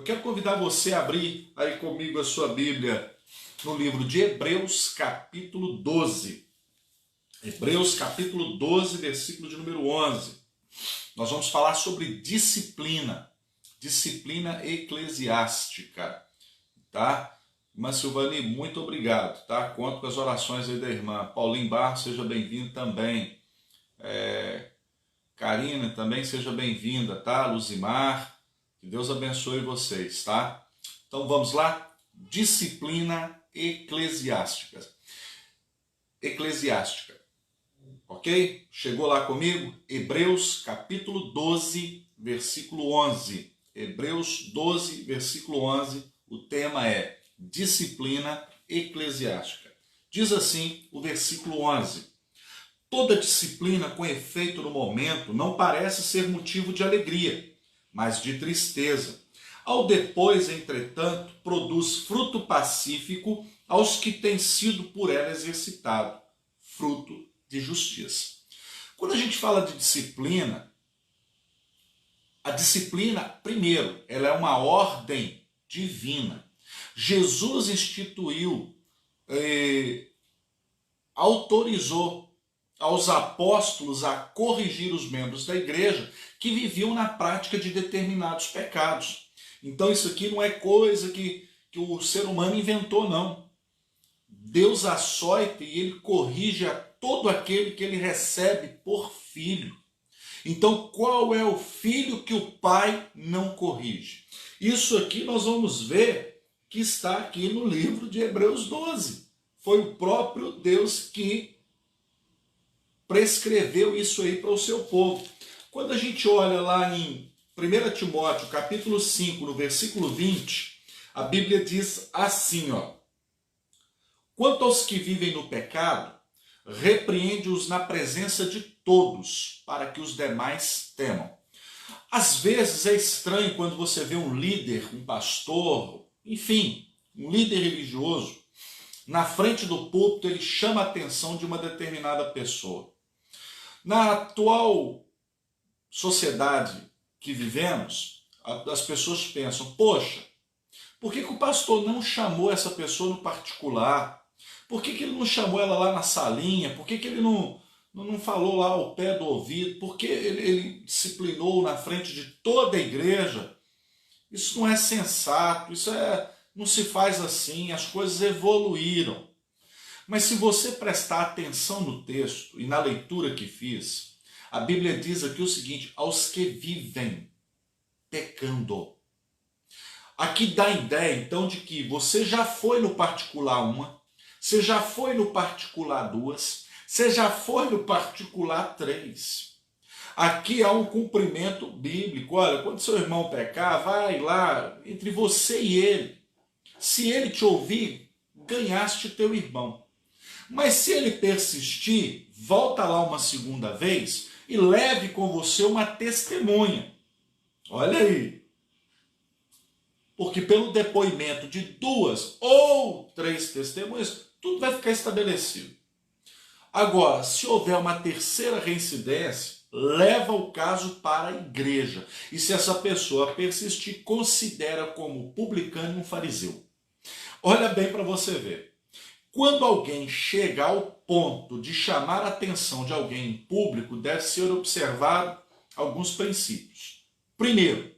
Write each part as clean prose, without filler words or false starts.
Eu quero convidar você a abrir aí comigo a sua Bíblia no livro de Hebreus, capítulo 12. Hebreus, capítulo 12, versículo de número 11. Nós vamos falar sobre disciplina eclesiástica, tá? Irmã Silvani, muito obrigado, tá? Conto com as orações aí da irmã. Paulinho Barros, seja bem-vindo também. Karina, também seja bem-vinda, tá? Luzimar, que Deus abençoe vocês, tá? Então vamos lá? Disciplina eclesiástica. Ok? Chegou lá comigo? Hebreus capítulo 12, versículo 11. Hebreus 12, versículo 11. O tema é disciplina eclesiástica. Diz assim o versículo 11. Toda disciplina com efeito no momento não parece ser motivo de alegria, mas de tristeza. Ao depois, entretanto, produz fruto pacífico aos que têm sido por ela exercitado, fruto de justiça. Quando a gente fala de disciplina, a disciplina, primeiro, ela é uma ordem divina. Jesus instituiu, autorizou aos apóstolos a corrigir os membros da igreja que viviam na prática de determinados pecados. Então isso aqui não é coisa que o ser humano inventou, não. Deus açoita e ele corrige a todo aquele que ele recebe por filho. Então qual é o filho que o pai não corrige? Isso aqui nós vamos ver que está aqui no livro de Hebreus 12. Foi o próprio Deus que prescreveu isso aí para o seu povo. Quando a gente olha lá em 1 Timóteo, capítulo 5, no versículo 20, a Bíblia diz assim, ó: quanto aos que vivem no pecado, repreende-os na presença de todos, para que os demais temam. Às vezes é estranho quando você vê um líder, um pastor, enfim, um líder religioso, na frente do púlpito ele chama a atenção de uma determinada pessoa. Na atual sociedade que vivemos, as pessoas pensam, poxa, por que o pastor não chamou essa pessoa no particular? Por que ele não chamou ela lá na salinha? Por que ele não falou lá ao pé do ouvido? Por que ele disciplinou na frente de toda a igreja? Isso não é sensato, não se faz assim, as coisas evoluíram. Mas se você prestar atenção no texto e na leitura que fiz, a Bíblia diz aqui o seguinte: aos que vivem pecando. Aqui dá a ideia então de que você já foi no particular 1, você já foi no particular 2, você já foi no particular 3. Aqui há um cumprimento bíblico. Olha, quando seu irmão pecar, vai lá entre você e ele. Se ele te ouvir, ganhaste teu irmão. Mas se ele persistir, volta lá uma segunda vez e leve com você uma testemunha. Olha aí. Porque pelo depoimento de 2 ou 3 testemunhas, tudo vai ficar estabelecido. Agora, se houver uma terceira reincidência, leva o caso para a igreja. E se essa pessoa persistir, considera como publicano e um fariseu. Olha bem para você ver. Quando alguém chega ao ponto de chamar a atenção de alguém em público, deve ser observado alguns princípios. Primeiro,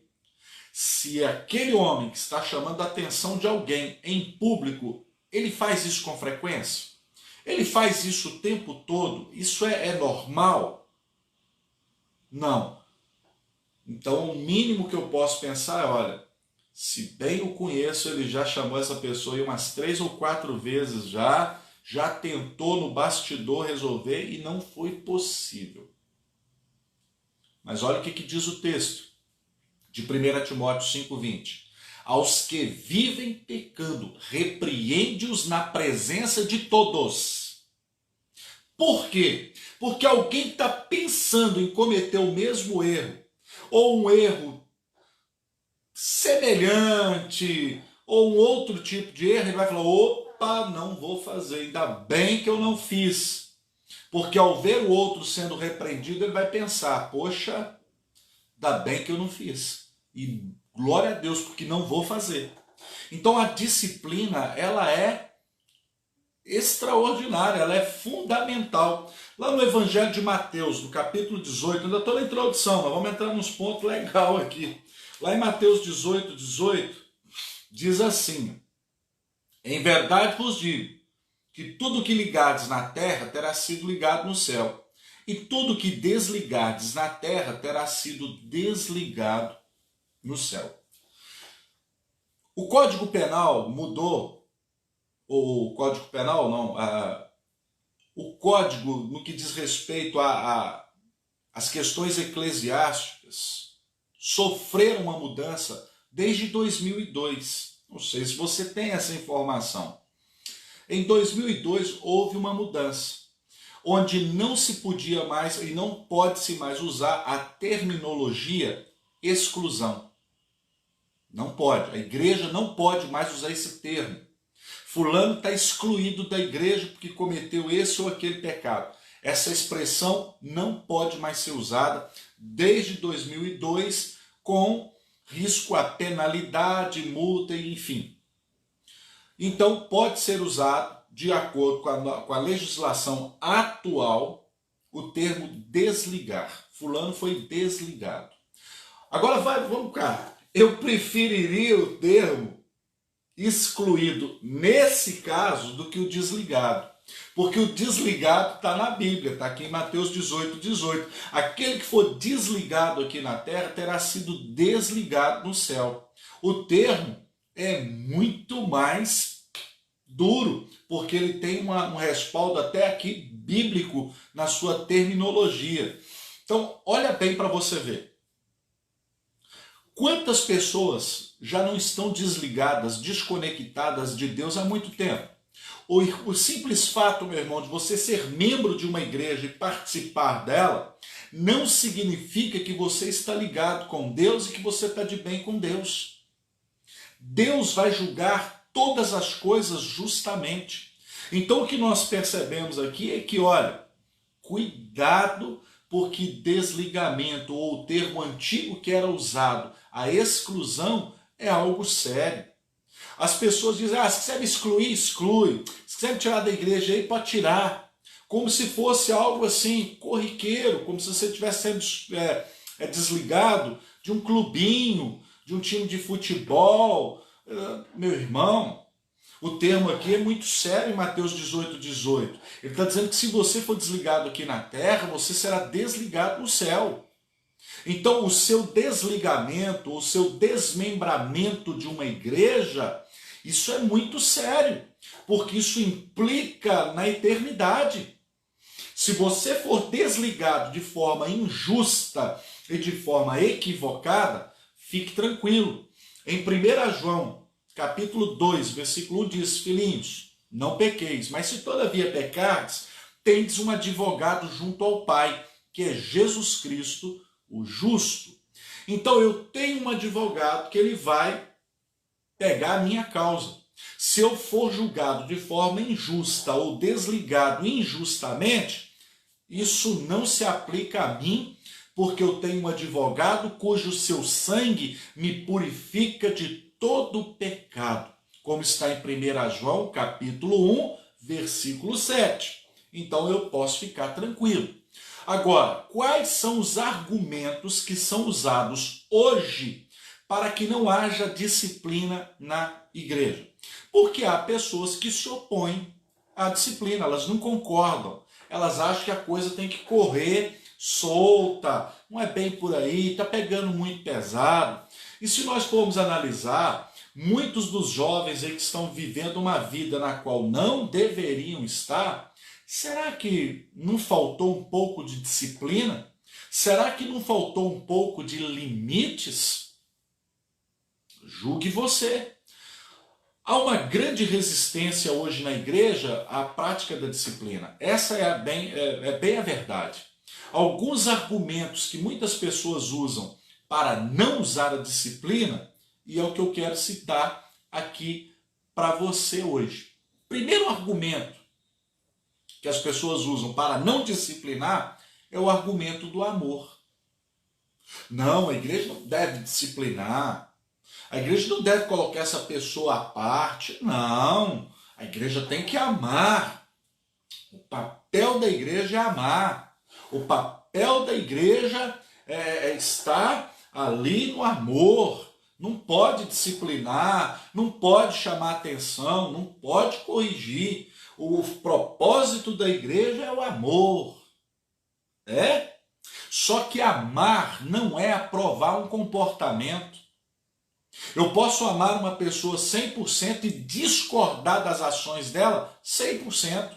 se aquele homem que está chamando a atenção de alguém em público, ele faz isso com frequência? Ele faz isso o tempo todo? Isso é normal? Não. Então o mínimo que eu posso pensar é, olha, se bem o conheço, ele já chamou essa pessoa aí umas 3 ou 4 vezes já tentou no bastidor resolver e não foi possível. Mas olha o que diz o texto de 1 Timóteo 5,20. Aos que vivem pecando, repreende-os na presença de todos. Por quê? Porque alguém está pensando em cometer o mesmo erro, ou um erro semelhante, ou um outro tipo de erro, ele vai falar, opa, não vou fazer, ainda bem que eu não fiz. Porque ao ver o outro sendo repreendido, ele vai pensar, poxa, ainda bem que eu não fiz. E glória a Deus, porque não vou fazer. Então a disciplina, ela é extraordinária, ela é fundamental. Lá no Evangelho de Mateus, no capítulo 18, ainda estou na introdução, mas vamos entrar nos pontos legais aqui. Lá em Mateus 18, 18, diz assim: em verdade vos digo, que tudo que ligardes na terra terá sido ligado no céu, e tudo que desligardes na terra terá sido desligado no céu. O Código Penal mudou, ou o Código Penal não, o Código no que diz respeito às questões eclesiásticas sofreram uma mudança desde 2002. Não sei se você tem essa informação. Em 2002 houve uma mudança, onde não se podia mais e não pode-se mais usar a terminologia exclusão. Não pode, a igreja não pode mais usar esse termo. Fulano está excluído da igreja porque cometeu esse ou aquele pecado. Essa expressão não pode mais ser usada desde 2002, com risco a penalidade, multa, enfim. Então pode ser usado, de acordo com a legislação atual, o termo desligar. Fulano foi desligado. Agora vamos cá. Eu preferiria o termo excluído nesse caso do que o desligado. Porque o desligado está na Bíblia, está aqui em Mateus 18, 18. Aquele que for desligado aqui na terra terá sido desligado no céu. O termo é muito mais duro, porque ele tem um respaldo até aqui bíblico na sua terminologia. Então, olha bem para você ver. Quantas pessoas já não estão desligadas, desconectadas de Deus há muito tempo? O simples fato, meu irmão, de você ser membro de uma igreja e participar dela, não significa que você está ligado com Deus e que você está de bem com Deus. Deus vai julgar todas as coisas justamente. Então o que nós percebemos aqui é que, olha, cuidado, porque desligamento, ou o termo antigo que era usado, a exclusão, é algo sério. As pessoas dizem, se quiser me excluir, exclui. Se quiser me tirar da igreja aí, pode tirar. Como se fosse algo assim, corriqueiro, como se você estivesse sendo desligado de um clubinho, de um time de futebol. Meu irmão, o termo aqui é muito sério em Mateus 18, 18. Ele está dizendo que se você for desligado aqui na terra, você será desligado no céu. Então o seu desligamento, o seu desmembramento de uma igreja, isso é muito sério, porque isso implica na eternidade. Se você for desligado de forma injusta e de forma equivocada, fique tranquilo. Em 1 João, capítulo 2, versículo 1 diz, filhinhos, não pequeis, mas se todavia pecardes, tendes um advogado junto ao Pai, que é Jesus Cristo, o justo. Então eu tenho um advogado que ele vai pegar a minha causa. Se eu for julgado de forma injusta ou desligado injustamente, isso não se aplica a mim, porque eu tenho um advogado cujo seu sangue me purifica de todo pecado, como está em 1 João, capítulo 1, versículo 7. Então eu posso ficar tranquilo. Agora, quais são os argumentos que são usados hoje para que não haja disciplina na igreja? Porque há pessoas que se opõem à disciplina, elas não concordam, elas acham que a coisa tem que correr solta, não é bem por aí, está pegando muito pesado. E se nós formos analisar, muitos dos jovens aí que estão vivendo uma vida na qual não deveriam estar, será que não faltou um pouco de disciplina? Será que não faltou um pouco de limites? Julgue você. Há uma grande resistência hoje na igreja à prática da disciplina. Essa é bem a verdade. Alguns argumentos que muitas pessoas usam para não usar a disciplina, e é o que eu quero citar aqui para você hoje. Primeiro argumento que as pessoas usam para não disciplinar é o argumento do amor. Não, a igreja não deve disciplinar. A igreja não deve colocar essa pessoa à parte. Não, a igreja tem que amar. O papel da igreja é amar. O papel da igreja é estar ali no amor. Não pode disciplinar, não pode chamar atenção, não pode corrigir. O propósito da igreja é o amor. É? Só que amar não é aprovar um comportamento. Eu posso amar uma pessoa 100% e discordar das ações dela 100%.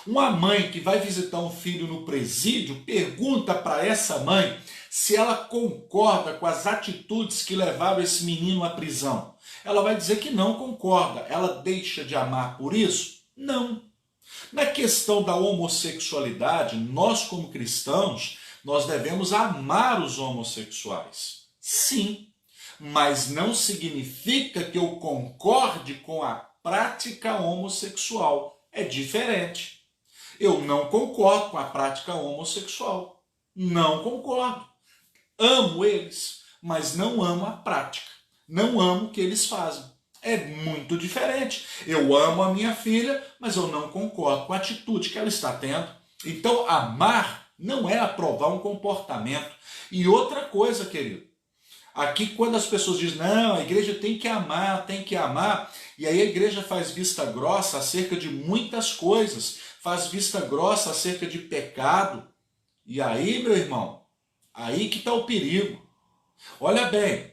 Uma mãe que vai visitar um filho no presídio pergunta para essa mãe se ela concorda com as atitudes que levaram esse menino à prisão. Ela vai dizer que não concorda. Ela deixa de amar por isso? Não. Na questão da homossexualidade, nós como cristãos, nós devemos amar os homossexuais. Sim. Mas não significa que eu concorde com a prática homossexual. É diferente. Eu não concordo com a prática homossexual. Não concordo. Amo eles, mas não amo a prática. Não amo o que eles fazem. É muito diferente. Eu amo a minha filha, mas eu não concordo com a atitude que ela está tendo. Então, amar não é aprovar um comportamento. E outra coisa, querido, aqui quando as pessoas dizem, não, a igreja tem que amar, e aí a igreja faz vista grossa acerca de muitas coisas, faz vista grossa acerca de pecado, e aí, meu irmão, aí que está o perigo. Olha bem,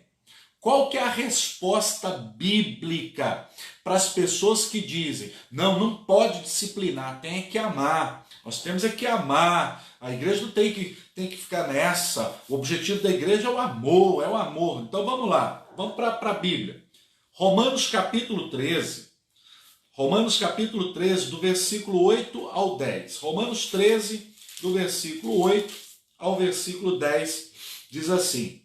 qual que é a resposta bíblica para as pessoas que dizem, não pode disciplinar, tem que amar, nós temos que amar, a igreja não tem que ficar nessa, o objetivo da igreja é o amor. Então vamos lá, vamos para a Bíblia. Romanos capítulo 13, do versículo 8 ao 10. Romanos 13, do versículo 8 ao versículo 10, diz assim: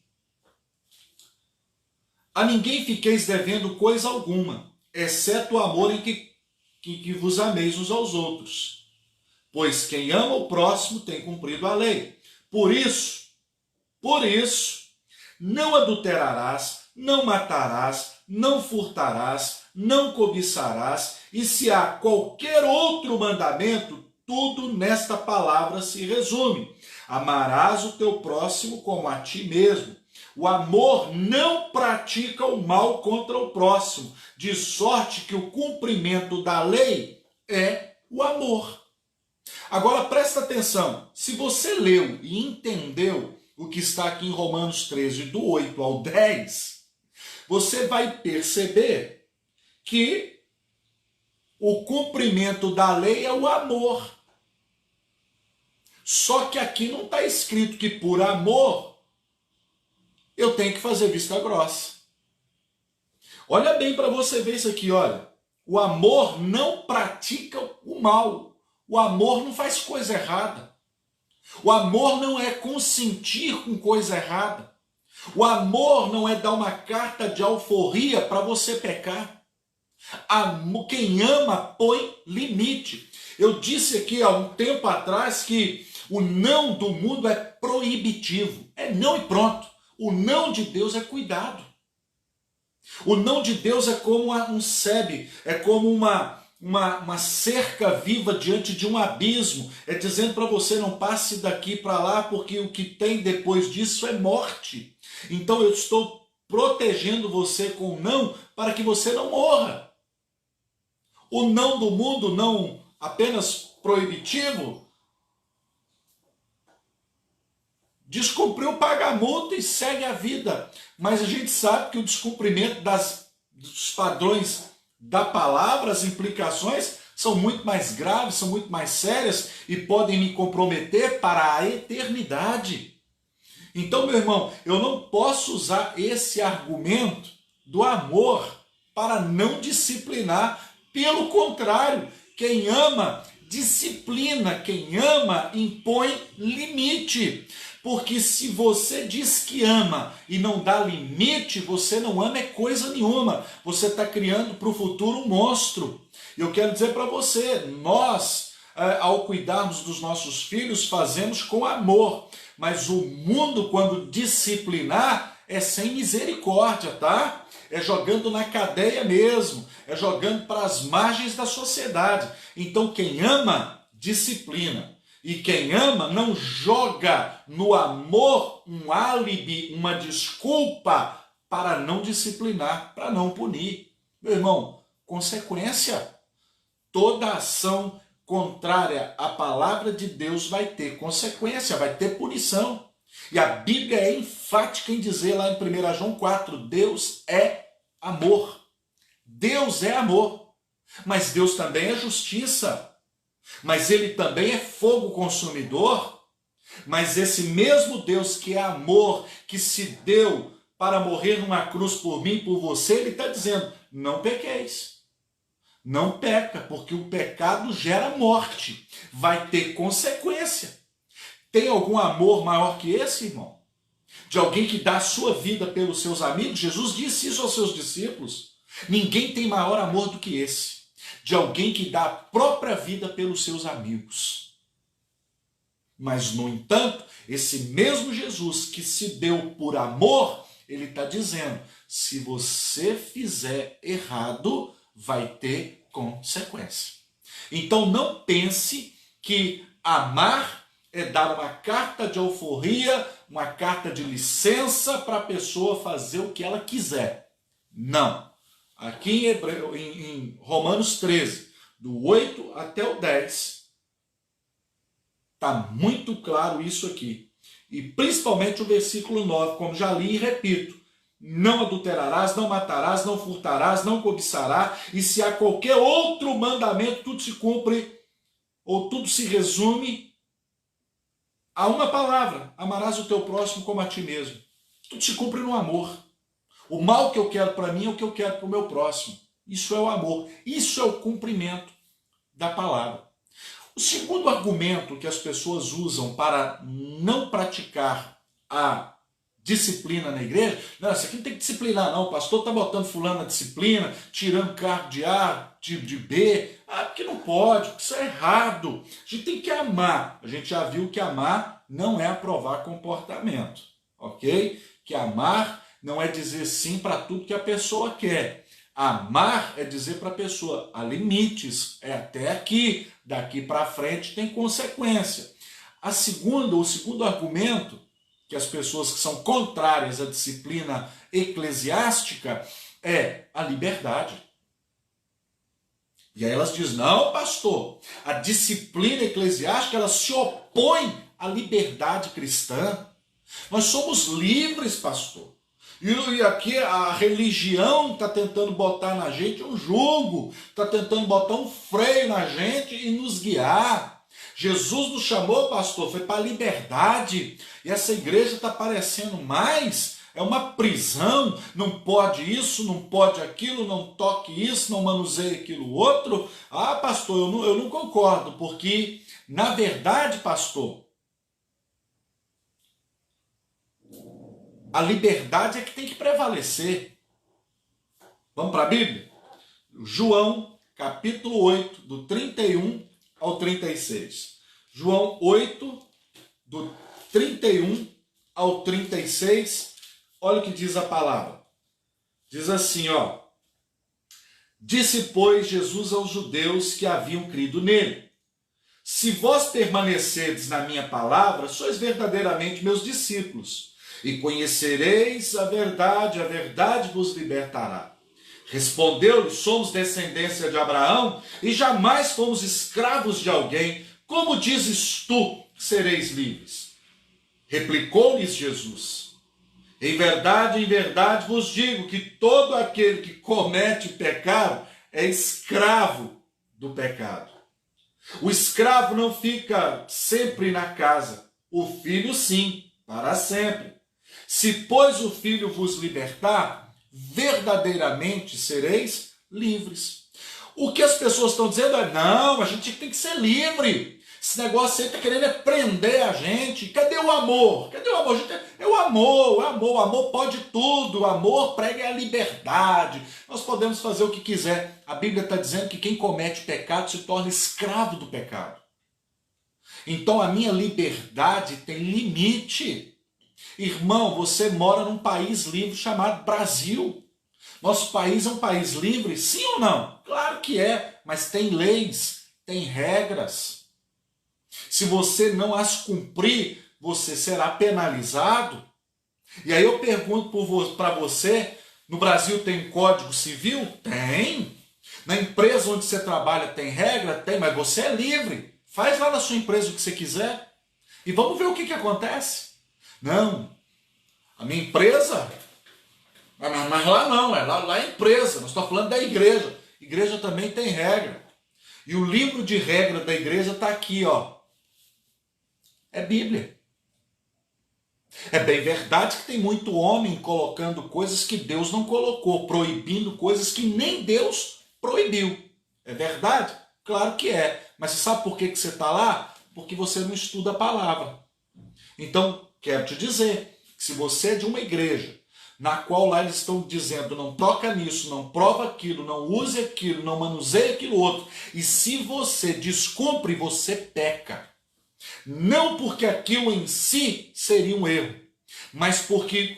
a ninguém fiqueis devendo coisa alguma, exceto o amor em que vos ameis uns aos outros. Pois quem ama o próximo tem cumprido a lei. Por isso, não adulterarás, não matarás, não furtarás, não cobiçarás, e se há qualquer outro mandamento, tudo nesta palavra se resume: amarás o teu próximo como a ti mesmo. O amor não pratica o mal contra o próximo, de sorte que o cumprimento da lei é o amor. Agora presta atenção, se você leu e entendeu o que está aqui em Romanos 13, do 8 ao 10, você vai perceber que o cumprimento da lei é o amor. Só que aqui não está escrito que por amor eu tenho que fazer vista grossa. Olha bem para você ver isso aqui, olha. O amor não pratica o mal. O amor não faz coisa errada. O amor não é consentir com coisa errada. O amor não é dar uma carta de alforria para você pecar. Quem ama põe limite. Eu disse aqui há um tempo atrás que o não do mundo é proibitivo. É não e pronto. O não de Deus é cuidado. O não de Deus é como um sebe, é como uma cerca viva diante de um abismo. É dizendo para você, não passe daqui para lá, porque o que tem depois disso é morte. Então eu estou protegendo você com o não para que você não morra. O não do mundo, não apenas proibitivo, descumpriu, paga a multa e segue a vida. Mas a gente sabe que o descumprimento dos padrões da palavra, as implicações são muito mais graves, são muito mais sérias e podem me comprometer para a eternidade. Então, meu irmão, eu não posso usar esse argumento do amor para não disciplinar. Pelo contrário, quem ama disciplina, quem ama impõe limite. Porque se você diz que ama e não dá limite, você não ama é coisa nenhuma. Você está criando para o futuro um monstro. Eu quero dizer para você, nós, ao cuidarmos dos nossos filhos, fazemos com amor. Mas o mundo, quando disciplinar, é sem misericórdia, tá? É jogando na cadeia mesmo, é jogando para as margens da sociedade. Então quem ama, disciplina. E quem ama não joga no amor um álibi, uma desculpa para não disciplinar, para não punir. Meu irmão, consequência. Toda ação contrária à palavra de Deus vai ter consequência, vai ter punição. E a Bíblia é enfática em dizer lá em 1 João 4, Deus é amor. Deus é amor. Mas Deus também é justiça. Mas ele também é fogo consumidor. Mas esse mesmo Deus que é amor, que se deu para morrer numa cruz por mim e por você, ele está dizendo, não pequeis. Não peca, porque o pecado gera morte. Vai ter consequência. Tem algum amor maior que esse, irmão? De alguém que dá a sua vida pelos seus amigos? Jesus disse isso aos seus discípulos. Ninguém tem maior amor do que esse. De alguém que dá a própria vida pelos seus amigos. Mas, no entanto, esse mesmo Jesus que se deu por amor, ele está dizendo, se você fizer errado, vai ter consequência. Então não pense que amar é dar uma carta de alforria, uma carta de licença para a pessoa fazer o que ela quiser. Não. Aqui em Romanos 13, do 8 até o 10, está muito claro isso aqui. E principalmente o versículo 9, como já li e repito. Não adulterarás, não matarás, não furtarás, não cobiçarás, e se há qualquer outro mandamento, tudo se cumpre, ou tudo se resume a uma palavra, amarás o teu próximo como a ti mesmo. Tudo se cumpre no amor. O mal que eu quero para mim é o que eu quero para o meu próximo. Isso é o amor, isso é o cumprimento da palavra. O segundo argumento que as pessoas usam para não praticar a disciplina na igreja, não, isso aqui não tem que disciplinar não, o pastor está botando fulano na disciplina, tirando cargo de A, de B, porque não pode, porque isso é errado. A gente tem que amar, a gente já viu que amar não é aprovar comportamento, ok? Que amar não é dizer sim para tudo que a pessoa quer. Amar é dizer para a pessoa, há limites, é até aqui, daqui para frente tem consequência. O segundo argumento, que as pessoas que são contrárias à disciplina eclesiástica, é a liberdade. E aí elas dizem, não, pastor, a disciplina eclesiástica ela se opõe à liberdade cristã. Nós somos livres, pastor. E aqui a religião está tentando botar na gente um jugo, está tentando botar um freio na gente e nos guiar. Jesus nos chamou, pastor, foi para a liberdade. E essa igreja está parecendo mais, é uma prisão, não pode isso, não pode aquilo, não toque isso, não manuseie aquilo outro. Pastor, eu não concordo, porque, na verdade, pastor, a liberdade é que tem que prevalecer. Vamos para a Bíblia? João, capítulo 8, do 31 ao 36. João 8, do 31 ao 36, olha o que diz a palavra. Diz assim, ó. Disse, pois, Jesus aos judeus que haviam crido nele. Se vós permanecerdes na minha palavra, sois verdadeiramente meus discípulos. E conhecereis a verdade vos libertará. Respondeu-lhe, somos descendência de Abraão e jamais fomos escravos de alguém. Como dizes tu, sereis livres? Replicou-lhes Jesus. Em verdade vos digo que todo aquele que comete pecado é escravo do pecado. O escravo não fica sempre na casa, o filho sim, para sempre. Se, pois, o Filho vos libertar, verdadeiramente sereis livres. O que as pessoas estão dizendo é, não, a gente tem que ser livre. Esse negócio aí está querendo prender a gente. Cadê o amor? Cadê o amor? É o amor pode tudo. O amor prega a liberdade. Nós podemos fazer o que quiser. A Bíblia está dizendo que quem comete pecado se torna escravo do pecado. Então a minha liberdade tem limite. Irmão, você mora num país livre chamado Brasil. Nosso país é um país livre, sim ou não? Claro que é, mas tem leis, tem regras. Se você não as cumprir, você será penalizado. E aí eu pergunto para você, no Brasil tem Código Civil? Tem. Na empresa onde você trabalha tem regra? Tem, mas você é livre. Faz lá na sua empresa o que você quiser. E vamos ver o que acontece. Não, a minha empresa... Mas lá não, lá é empresa, nós estamos falando da igreja. Igreja também tem regra. E o livro de regra da igreja está aqui, ó. É Bíblia. É bem verdade que tem muito homem colocando coisas que Deus não colocou, proibindo coisas que nem Deus proibiu. É verdade? Claro que é. Mas você sabe por que você está lá? Porque você não estuda a palavra. Então, quero te dizer, que se você é de uma igreja na qual lá eles estão dizendo, não toca nisso, não prova aquilo, não use aquilo, não manuseie aquilo outro, e se você descumpre, você peca. Não porque aquilo em si seria um erro, mas porque,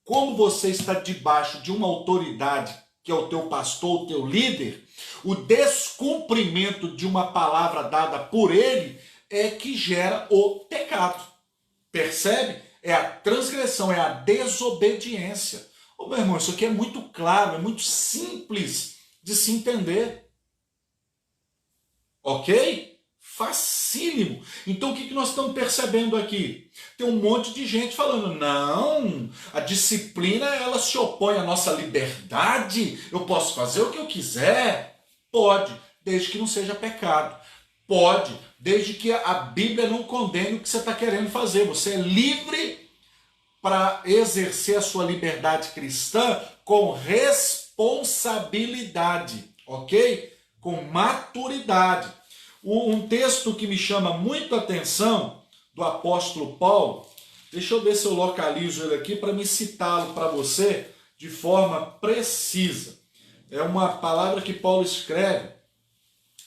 como você está debaixo de uma autoridade, que é o teu pastor, o teu líder, o descumprimento de uma palavra dada por ele é que gera o pecado. Percebe? É a transgressão, é a desobediência. Ô, meu irmão, isso aqui é muito claro, é muito simples de se entender. Ok? Facílimo. Então o que nós estamos percebendo aqui? Tem um monte de gente falando, não, a disciplina ela se opõe à nossa liberdade, eu posso fazer o que eu quiser. Pode, desde que não seja pecado. Pode, desde que a Bíblia não condene o que você está querendo fazer. Você é livre para exercer a sua liberdade cristã com responsabilidade, ok? Com maturidade. Um texto que me chama muito a atenção, do apóstolo Paulo, deixa eu ver se eu localizo ele aqui para me citá-lo para você de forma precisa. É uma palavra que Paulo escreve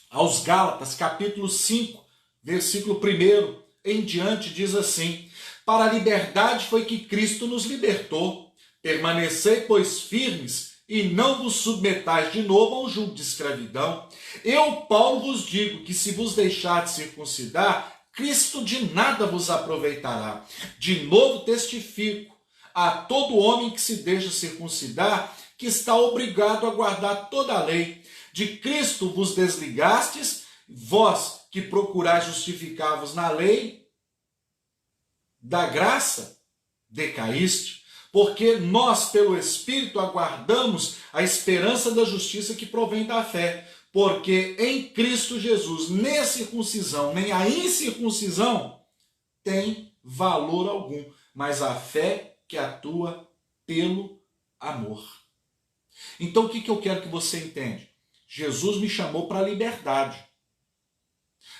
aos Gálatas, capítulo 5, versículo 1 em diante, diz assim: para a liberdade foi que Cristo nos libertou. Permanecei, pois, firmes, e não vos submetais de novo ao jugo de escravidão. Eu, Paulo, vos digo que se vos deixar de circuncidar, Cristo de nada vos aproveitará. De novo testifico a todo homem que se deixa circuncidar, que está obrigado a guardar toda a lei. De Cristo vos desligastes, vós que procurais justificar-vos na lei, da graça decaíste, porque nós, pelo Espírito, aguardamos a esperança da justiça que provém da fé. Porque em Cristo Jesus, nem a circuncisão, nem a incircuncisão tem valor algum, mas a fé que atua pelo amor. Então o que eu quero que você entenda? Jesus me chamou para a liberdade.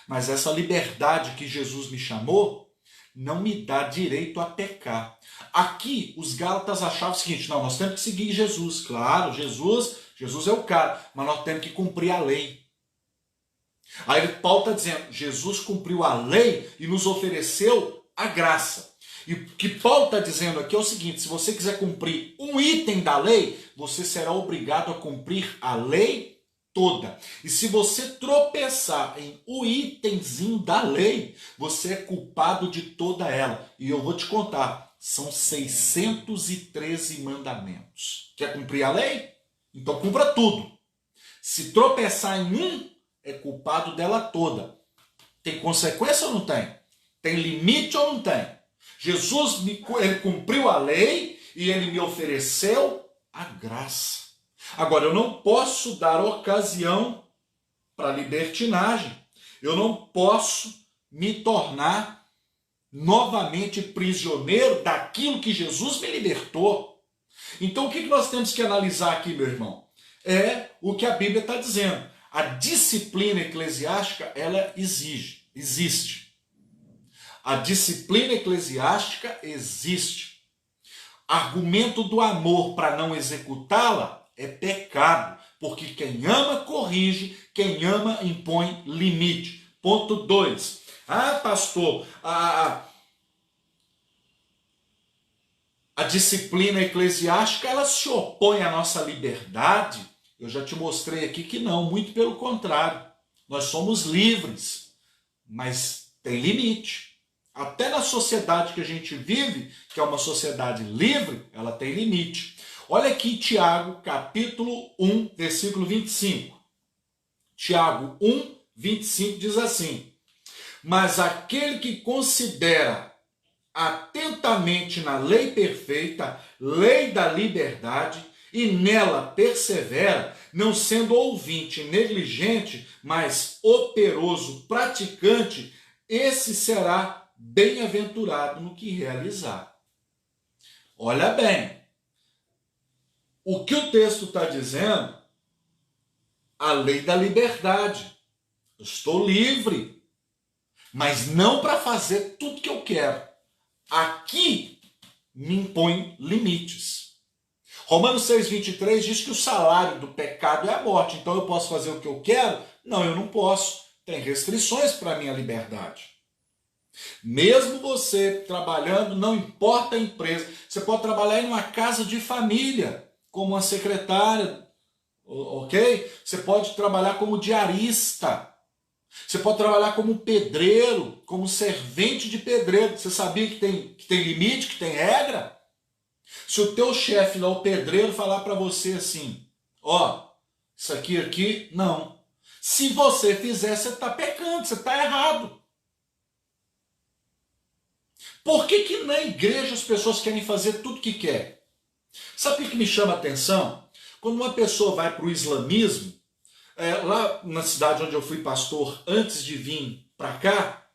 Mas essa liberdade que Jesus me chamou não me dá direito a pecar. Aqui os Gálatas achavam o seguinte: não, nós temos que seguir Jesus. Claro, Jesus é o cara, mas nós temos que cumprir a lei. Aí Paulo está dizendo, Jesus cumpriu a lei e nos ofereceu a graça. E o que Paulo está dizendo aqui é o seguinte: se você quiser cumprir um item da lei, você será obrigado a cumprir a lei toda. E se você tropeçar em um itemzinho da lei, você é culpado de toda ela. E eu vou te contar, são 613 mandamentos. Quer cumprir a lei? Então cumpra tudo. Se tropeçar em um, é culpado dela toda. Tem consequência ou não tem? Tem limite ou não tem? Jesus ele cumpriu a lei e ele me ofereceu a graça. Agora, eu não posso dar ocasião para libertinagem. Eu não posso me tornar novamente prisioneiro daquilo que Jesus me libertou. Então, o que nós temos que analisar aqui, meu irmão? É o que a Bíblia está dizendo. A disciplina eclesiástica, ela existe. A disciplina eclesiástica existe. Argumento do amor para não executá-la é pecado, porque quem ama corrige, quem ama impõe limite. Ponto 2. Ah, pastor, a disciplina eclesiástica, ela se opõe à nossa liberdade. Eu já te mostrei aqui que não, muito pelo contrário. Nós somos livres, mas tem limite. Até na sociedade que a gente vive, que é uma sociedade livre, ela tem limite. Olha aqui Tiago, capítulo 1, versículo 25. Tiago 1, 25 diz assim: mas aquele que considera atentamente na lei perfeita, lei da liberdade, e nela persevera, não sendo ouvinte negligente, mas operoso praticante, esse será bem-aventurado no que realizar. Olha bem, o que o texto está dizendo? A lei da liberdade. Eu estou livre, mas não para fazer tudo que eu quero. Aqui me impõe limites. Romanos 6,23 diz que o salário do pecado é a morte. Então eu posso fazer o que eu quero? Não, eu não posso. Tem restrições para a minha liberdade. Mesmo você trabalhando, não importa a empresa, você pode trabalhar em uma casa de família, como uma secretária, ok? Você pode trabalhar como diarista. Você pode trabalhar como pedreiro, como servente de pedreiro. Você sabia que tem limite, que tem regra? Se o teu chefe lá, o pedreiro, falar para você assim, ó, isso aqui, não. Se você fizer, você está pecando, você está errado. Por que na igreja as pessoas querem fazer tudo que quer? Sabe o que me chama a atenção? Quando uma pessoa vai para o islamismo, lá na cidade onde eu fui pastor antes de vir para cá,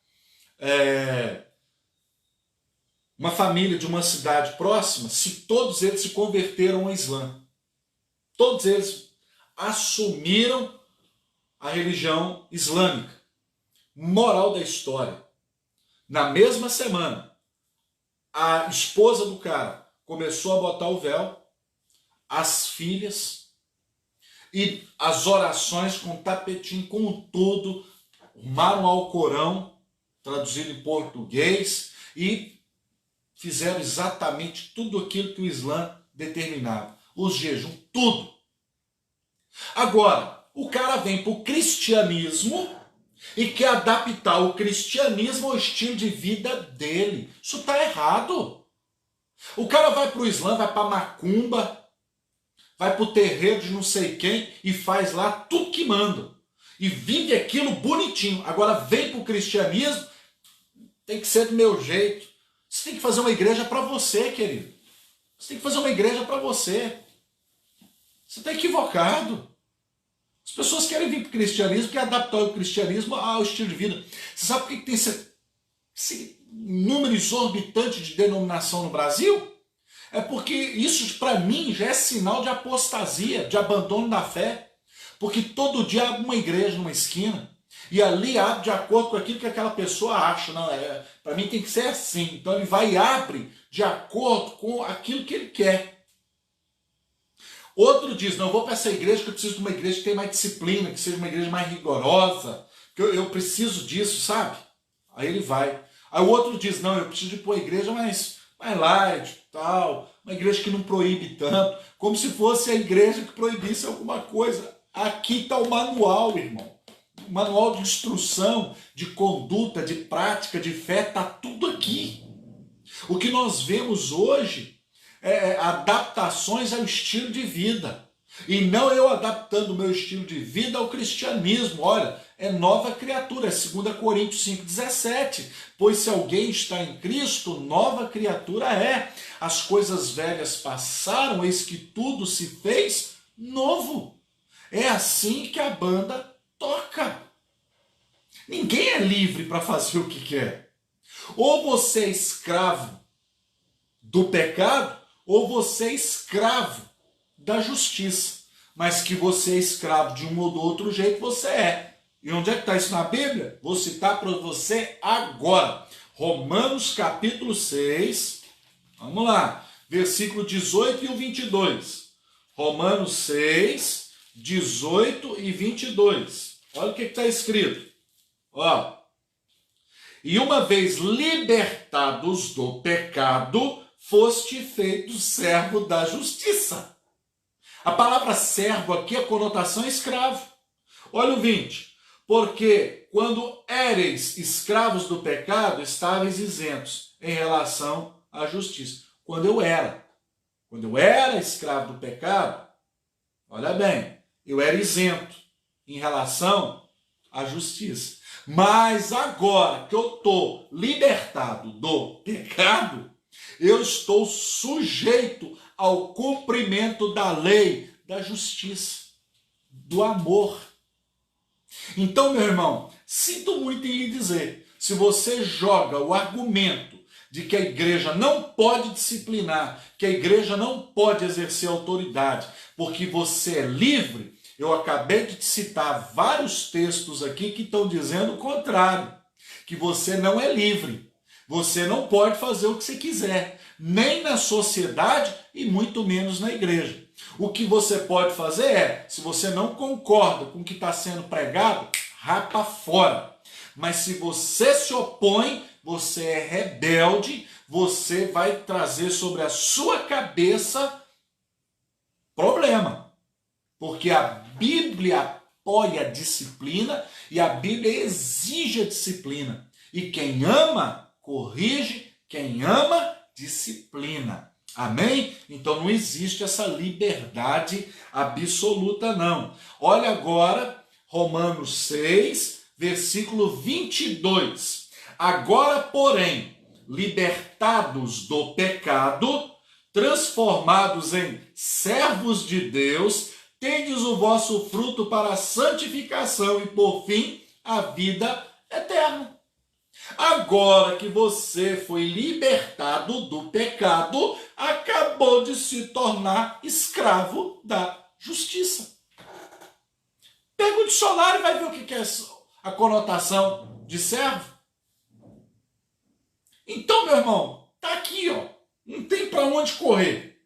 uma família de uma cidade próxima, todos eles se converteram ao Islã. Todos eles assumiram a religião islâmica. Moral da história. Na mesma semana, a esposa do cara começou a botar o véu, as filhas, e as orações com tapetinho, com tudo, arrumaram ao Corão, traduzido em português, e fizeram exatamente tudo aquilo que o Islã determinava. Os jejuns, tudo. Agora, o cara vem para o cristianismo e quer adaptar o cristianismo ao estilo de vida dele. Isso está errado. O cara vai para o Islã, vai para macumba, vai para o terreiro de não sei quem e faz lá tudo que manda. E vive aquilo bonitinho. Agora vem para o cristianismo, tem que ser do meu jeito. Você tem que fazer uma igreja para você, querido. Você tem que fazer uma igreja para você. Você está equivocado. As pessoas querem vir para o cristianismo, querem adaptar o cristianismo ao estilo de vida. Você sabe por que tem esse número exorbitante de denominação no Brasil? É porque isso, para mim, já é sinal de apostasia, de abandono da fé. Porque todo dia abre uma igreja numa esquina. E ali abre de acordo com aquilo que aquela pessoa acha. Não, para mim tem que ser assim. Então ele vai e abre de acordo com aquilo que ele quer. Outro diz, não, eu vou para essa igreja que eu preciso de uma igreja que tenha mais disciplina, que seja uma igreja mais rigorosa, que eu preciso disso, sabe? Aí ele vai. Aí o outro diz, não, eu preciso de pôr a igreja mais light, tal, uma igreja que não proíbe tanto, como se fosse a igreja que proibisse alguma coisa. Aqui está o manual, irmão. O manual de instrução, de conduta, de prática, de fé, está tudo aqui. O que nós vemos hoje é adaptações ao estilo de vida. E não eu adaptando o meu estilo de vida ao cristianismo. Olha, é nova criatura, é 2 Coríntios 5,17. Pois se alguém está em Cristo, nova criatura é. As coisas velhas passaram, eis que tudo se fez novo. É assim que a banda toca. Ninguém é livre para fazer o que quer. Ou você é escravo do pecado, ou você é escravo da justiça. Mas que você é escravo de um ou do outro jeito, você é. E onde é que está isso na Bíblia? Vou citar para você agora. Romanos capítulo 6. Vamos lá. Versículo 18 e o 22. Romanos 6, 18 e 22. Olha o que está escrito. Ó. E uma vez libertados do pecado, foste feito servo da justiça. A palavra servo aqui, a conotação é escravo. Olha o 20. Porque quando éreis escravos do pecado, estáveis isentos em relação à justiça. Quando eu era escravo do pecado, olha bem, eu era isento em relação à justiça. Mas agora que eu estou libertado do pecado, eu estou sujeito ao cumprimento da lei, da justiça, do amor. Então, meu irmão, sinto muito em lhe dizer, se você joga o argumento de que a igreja não pode disciplinar, que a igreja não pode exercer autoridade, porque você é livre, eu acabei de te citar vários textos aqui que estão dizendo o contrário, que você não é livre, você não pode fazer o que você quiser, nem na sociedade e muito menos na igreja. O que você pode fazer é, se você não concorda com o que está sendo pregado, rapa fora. Mas se você se opõe, você é rebelde, você vai trazer sobre a sua cabeça problema. Porque a Bíblia apoia a disciplina e a Bíblia exige a disciplina. E quem ama, corrige, quem ama, disciplina. Amém? Então não existe essa liberdade absoluta, não. Olha agora, Romanos 6, versículo 22. Agora, porém, libertados do pecado, transformados em servos de Deus, tendes o vosso fruto para a santificação e, por fim, a vida eterna. Agora que você foi libertado do pecado, acabou de se tornar escravo da justiça. Pega o dicionário e vai ver o que é a conotação de servo. Então, meu irmão, tá aqui, ó. Não tem para onde correr.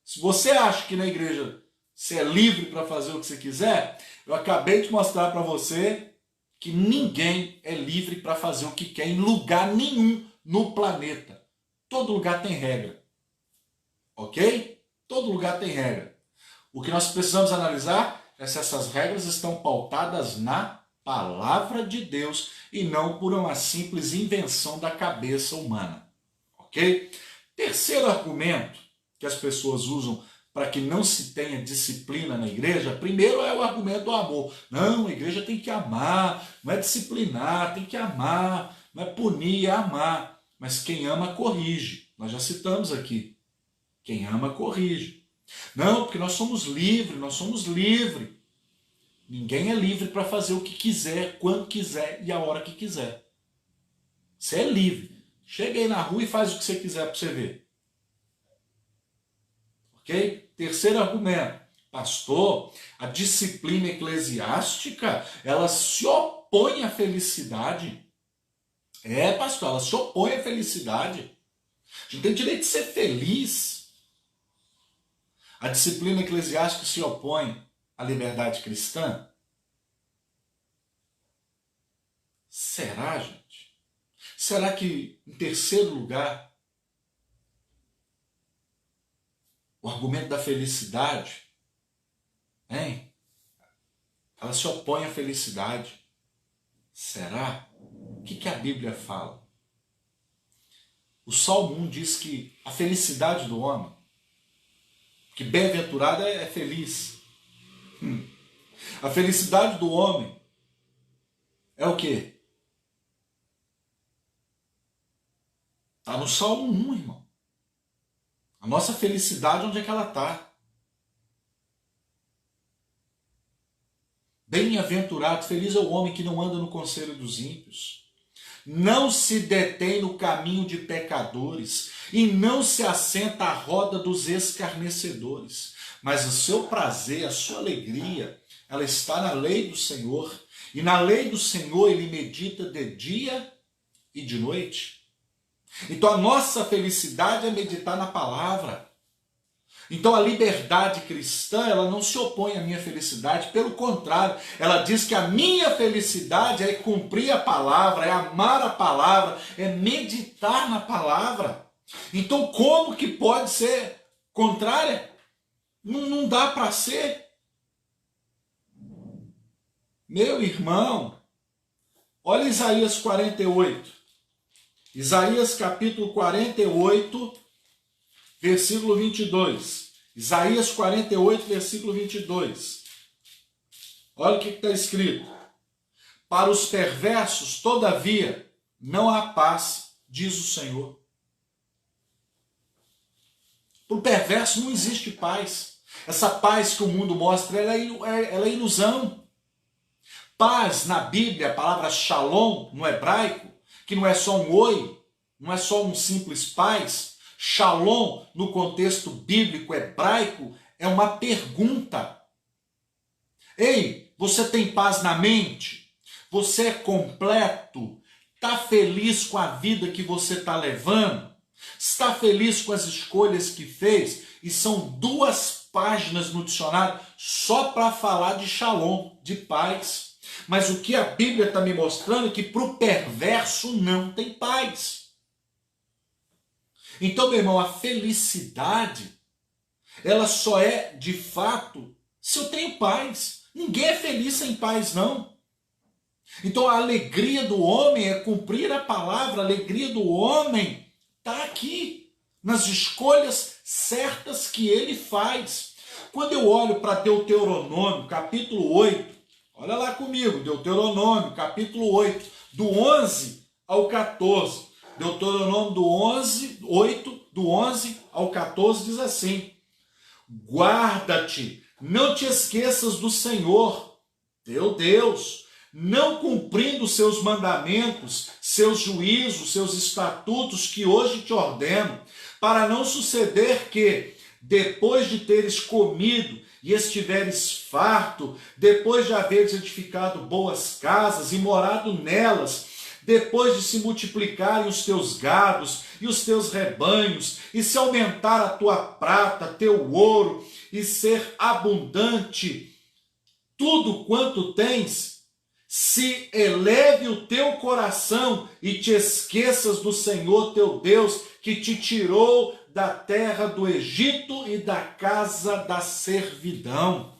Se você acha que na igreja você é livre para fazer o que você quiser, eu acabei de mostrar para você que ninguém é livre para fazer o que quer em lugar nenhum no planeta. Todo lugar tem regra. Ok? Todo lugar tem regra. O que nós precisamos analisar é se essas regras estão pautadas na palavra de Deus e não por uma simples invenção da cabeça humana. Ok? Terceiro argumento que as pessoas usam para que não se tenha disciplina na igreja, primeiro é o argumento do amor. Não, a igreja tem que amar, não é disciplinar, tem que amar, não é punir, é amar. Mas quem ama, corrige. Nós já citamos aqui. Quem ama, corrige. Não, porque nós somos livres, nós somos livres. Ninguém é livre para fazer o que quiser, quando quiser e a hora que quiser. Você é livre. Chega aí na rua e faz o que você quiser para você ver. Ok? Terceiro argumento. Pastor, a disciplina eclesiástica, ela se opõe à felicidade. É, pastor, ela se opõe à felicidade. A gente tem direito de ser feliz. A disciplina eclesiástica se opõe à liberdade cristã? Será, gente? Será que, em terceiro lugar, o argumento da felicidade, hein? Ela se opõe à felicidade. Será? O que a Bíblia fala? O Salmo 1 diz que a felicidade do homem, que bem-aventurado é feliz. A felicidade do homem é o quê? Está no Salmo 1, irmão. A nossa felicidade, onde é que ela está? Bem-aventurado, feliz é o homem que não anda no conselho dos ímpios, não se detém no caminho de pecadores e não se assenta à roda dos escarnecedores. Mas o seu prazer, a sua alegria, ela está na lei do Senhor. E na lei do Senhor ele medita de dia e de noite. Então a nossa felicidade é meditar na palavra. Então a liberdade cristã, ela não se opõe à minha felicidade, pelo contrário, ela diz que a minha felicidade é cumprir a palavra, é amar a palavra, é meditar na palavra. Então como que pode ser contrária? Não dá para ser. Meu irmão, olha Isaías 48. Isaías capítulo 48, versículo 22. Isaías 48, versículo 22. Olha o que está escrito. Para os perversos, todavia, não há paz, diz o Senhor. Para o perverso não existe paz. Essa paz que o mundo mostra, ela é ilusão. Paz na Bíblia, a palavra shalom no hebraico, que não é só um oi, não é só um simples paz. Shalom, no contexto bíblico hebraico, é uma pergunta. Ei, você tem paz na mente? Você é completo? Está feliz com a vida que você está levando? Está feliz com as escolhas que fez? E são 2 páginas no dicionário só para falar de shalom, de paz. Mas o que a Bíblia está me mostrando é que para o perverso não tem paz. Então, meu irmão, a felicidade, ela só é de fato se eu tenho paz. Ninguém é feliz sem paz, não. Então a alegria do homem é cumprir a palavra, a alegria do homem está aqui, nas escolhas certas que ele faz. Quando eu olho para Deuteronômio, capítulo 8, olha lá comigo, Deuteronômio, capítulo 8, do 11 ao 14. Deuteronômio do 8, do 11 ao 14 diz assim: guarda-te, não te esqueças do Senhor, teu Deus, não cumprindo seus mandamentos, seus juízos, seus estatutos que hoje te ordeno, para não suceder que, depois de teres comido e estiveres farto, depois de haveres edificado boas casas e morado nelas, depois de se multiplicarem os teus gados e os teus rebanhos, e se aumentar a tua prata, teu ouro, e ser abundante tudo quanto tens, se eleve o teu coração e te esqueças do Senhor teu Deus, que te tirou da terra do Egito e da casa da servidão.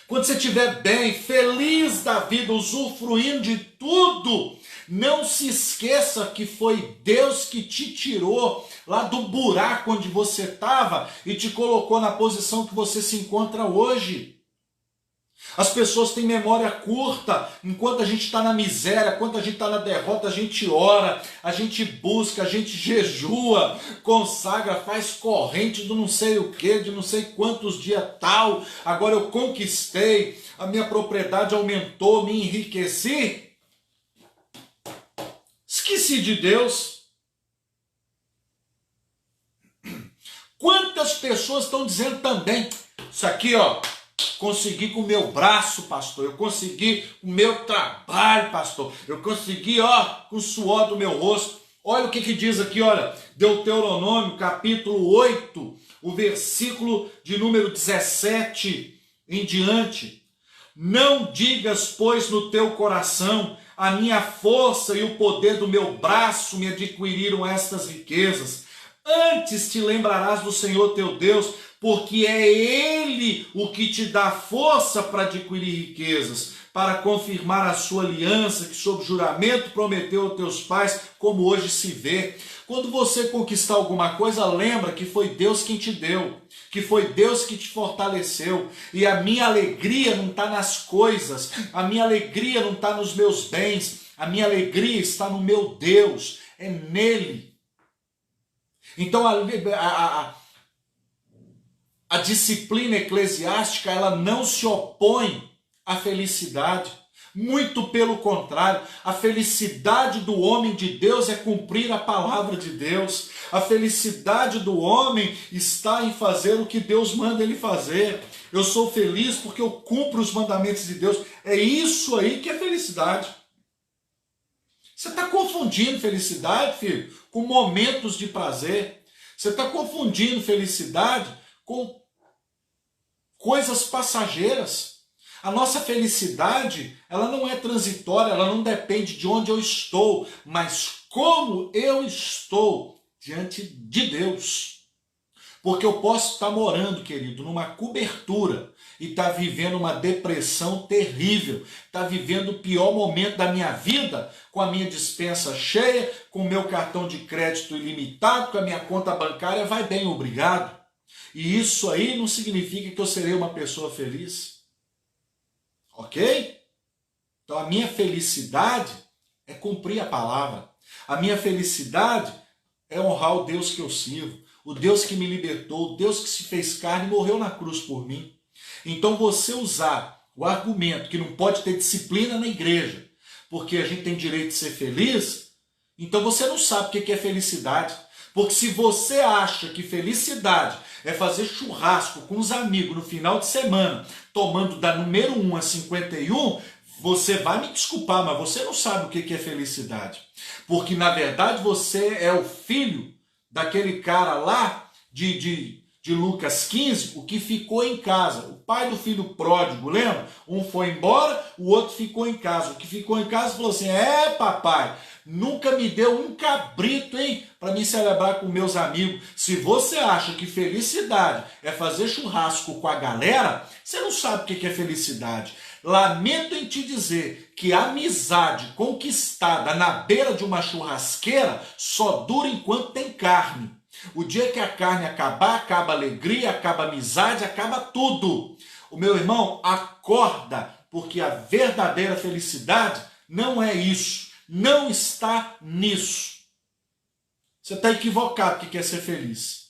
Quando você estiver bem, feliz da vida, usufruindo de tudo, não se esqueça que foi Deus que te tirou lá do buraco onde você estava e te colocou na posição que você se encontra hoje. As pessoas têm memória curta. Enquanto a gente está na miséria, enquanto a gente está na derrota, a gente ora, a gente busca, a gente jejua, consagra, faz corrente do não sei o que, de não sei quantos dias tal. Agora eu conquistei, a minha propriedade aumentou, me enriqueci. Esqueci de Deus. Quantas pessoas estão dizendo também, isso aqui ó, consegui com o meu braço, pastor. Eu consegui com o meu trabalho, pastor. Eu consegui, ó, com o suor do meu rosto. Olha o que diz aqui, olha. Deuteronômio, capítulo 8, o versículo de número 17 em diante. Não digas, pois, no teu coração, a minha força e o poder do meu braço me adquiriram estas riquezas. Antes te lembrarás do Senhor teu Deus, porque é Ele o que te dá força para adquirir riquezas, para confirmar a sua aliança que sob juramento prometeu aos teus pais, como hoje se vê. Quando você conquistar alguma coisa, lembra que foi Deus quem te deu, que foi Deus que te fortaleceu. E a minha alegria não está nas coisas, a minha alegria não está nos meus bens, a minha alegria está no meu Deus, é nele. Então a disciplina eclesiástica, ela não se opõe à felicidade. Muito pelo contrário, a felicidade do homem de Deus é cumprir a palavra de Deus. A felicidade do homem está em fazer o que Deus manda ele fazer. Eu sou feliz porque eu cumpro os mandamentos de Deus. É isso aí que é felicidade. Você está confundindo felicidade, filho, com momentos de prazer. Você está confundindo felicidade com coisas passageiras. A nossa felicidade, ela não é transitória, ela não depende de onde eu estou, mas como eu estou diante de Deus. Porque eu posso estar morando, querido, numa cobertura e estar vivendo uma depressão terrível, estar vivendo o pior momento da minha vida, com a minha despensa cheia, com o meu cartão de crédito ilimitado, com a minha conta bancária, vai bem, obrigado. E isso aí não significa que eu serei uma pessoa feliz. Ok? Então a minha felicidade é cumprir a palavra. A minha felicidade é honrar o Deus que eu sirvo. O Deus que me libertou, o Deus que se fez carne e morreu na cruz por mim. Então você usar o argumento que não pode ter disciplina na igreja, porque a gente tem direito de ser feliz, então você não sabe o que é felicidade. Porque se você acha que felicidade é fazer churrasco com os amigos no final de semana, tomando da número 1 a 51, você vai me desculpar, mas você não sabe o que é felicidade. Porque na verdade você é o filho daquele cara lá de Lucas 15, o que ficou em casa. O pai do filho pródigo, lembra? Um foi embora, o outro ficou em casa. O que ficou em casa falou assim, papai, nunca me deu um cabrito, hein, para me celebrar com meus amigos. Se você acha que felicidade é fazer churrasco com a galera, você não sabe o que é felicidade. Lamento em te dizer que a amizade conquistada na beira de uma churrasqueira só dura enquanto tem carne. O dia que a carne acabar, acaba a alegria, acaba a amizade, acaba tudo. O meu irmão, acorda, porque a verdadeira felicidade não é isso. Não está nisso. Você está equivocado que quer ser feliz.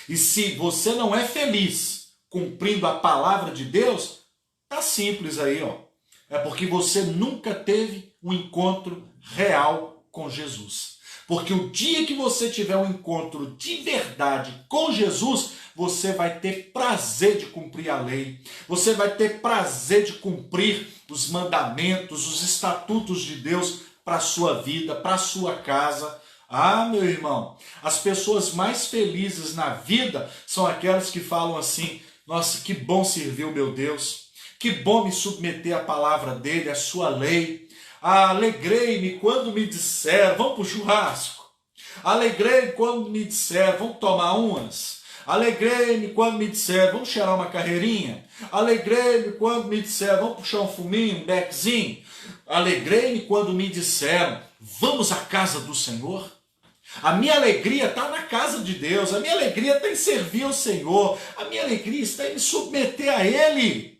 E se você não é feliz cumprindo a palavra de Deus, tá simples aí, ó. É porque você nunca teve um encontro real com Jesus. Porque o dia que você tiver um encontro de verdade com Jesus, você vai ter prazer de cumprir a lei. Você vai ter prazer de cumprir os mandamentos, os estatutos de Deus para a sua vida, para a sua casa. Ah, meu irmão, as pessoas mais felizes na vida são aquelas que falam assim, nossa, que bom servir o meu Deus. Que bom me submeter à palavra dele, à sua lei. Alegrei-me quando me disseram, vamos para o churrasco. Alegrei-me quando me disseram, vamos tomar umas. Alegrei-me quando me disseram, vamos cheirar uma carreirinha. Alegrei-me quando me disseram, vamos puxar um fuminho, um beckzinho. Alegrei-me quando me disseram, vamos à casa do Senhor. A minha alegria está na casa de Deus. A minha alegria está em servir ao Senhor. A minha alegria está em me submeter a Ele.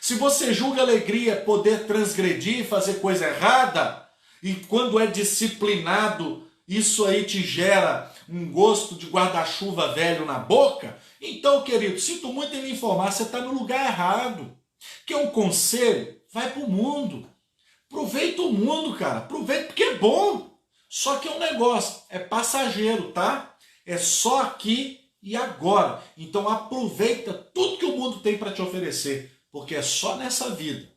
Se você julga alegria poder transgredir e fazer coisa errada, e quando é disciplinado, isso aí te gera um gosto de guarda-chuva velho na boca, então, querido, sinto muito em lhe informar, você está no lugar errado. Quer um conselho? Vai para o mundo. Aproveita o mundo, cara. Aproveita porque é bom. Só que é um negócio, é passageiro, tá? É só aqui e agora. Então aproveita tudo que o mundo tem para te oferecer. Porque é só nessa vida.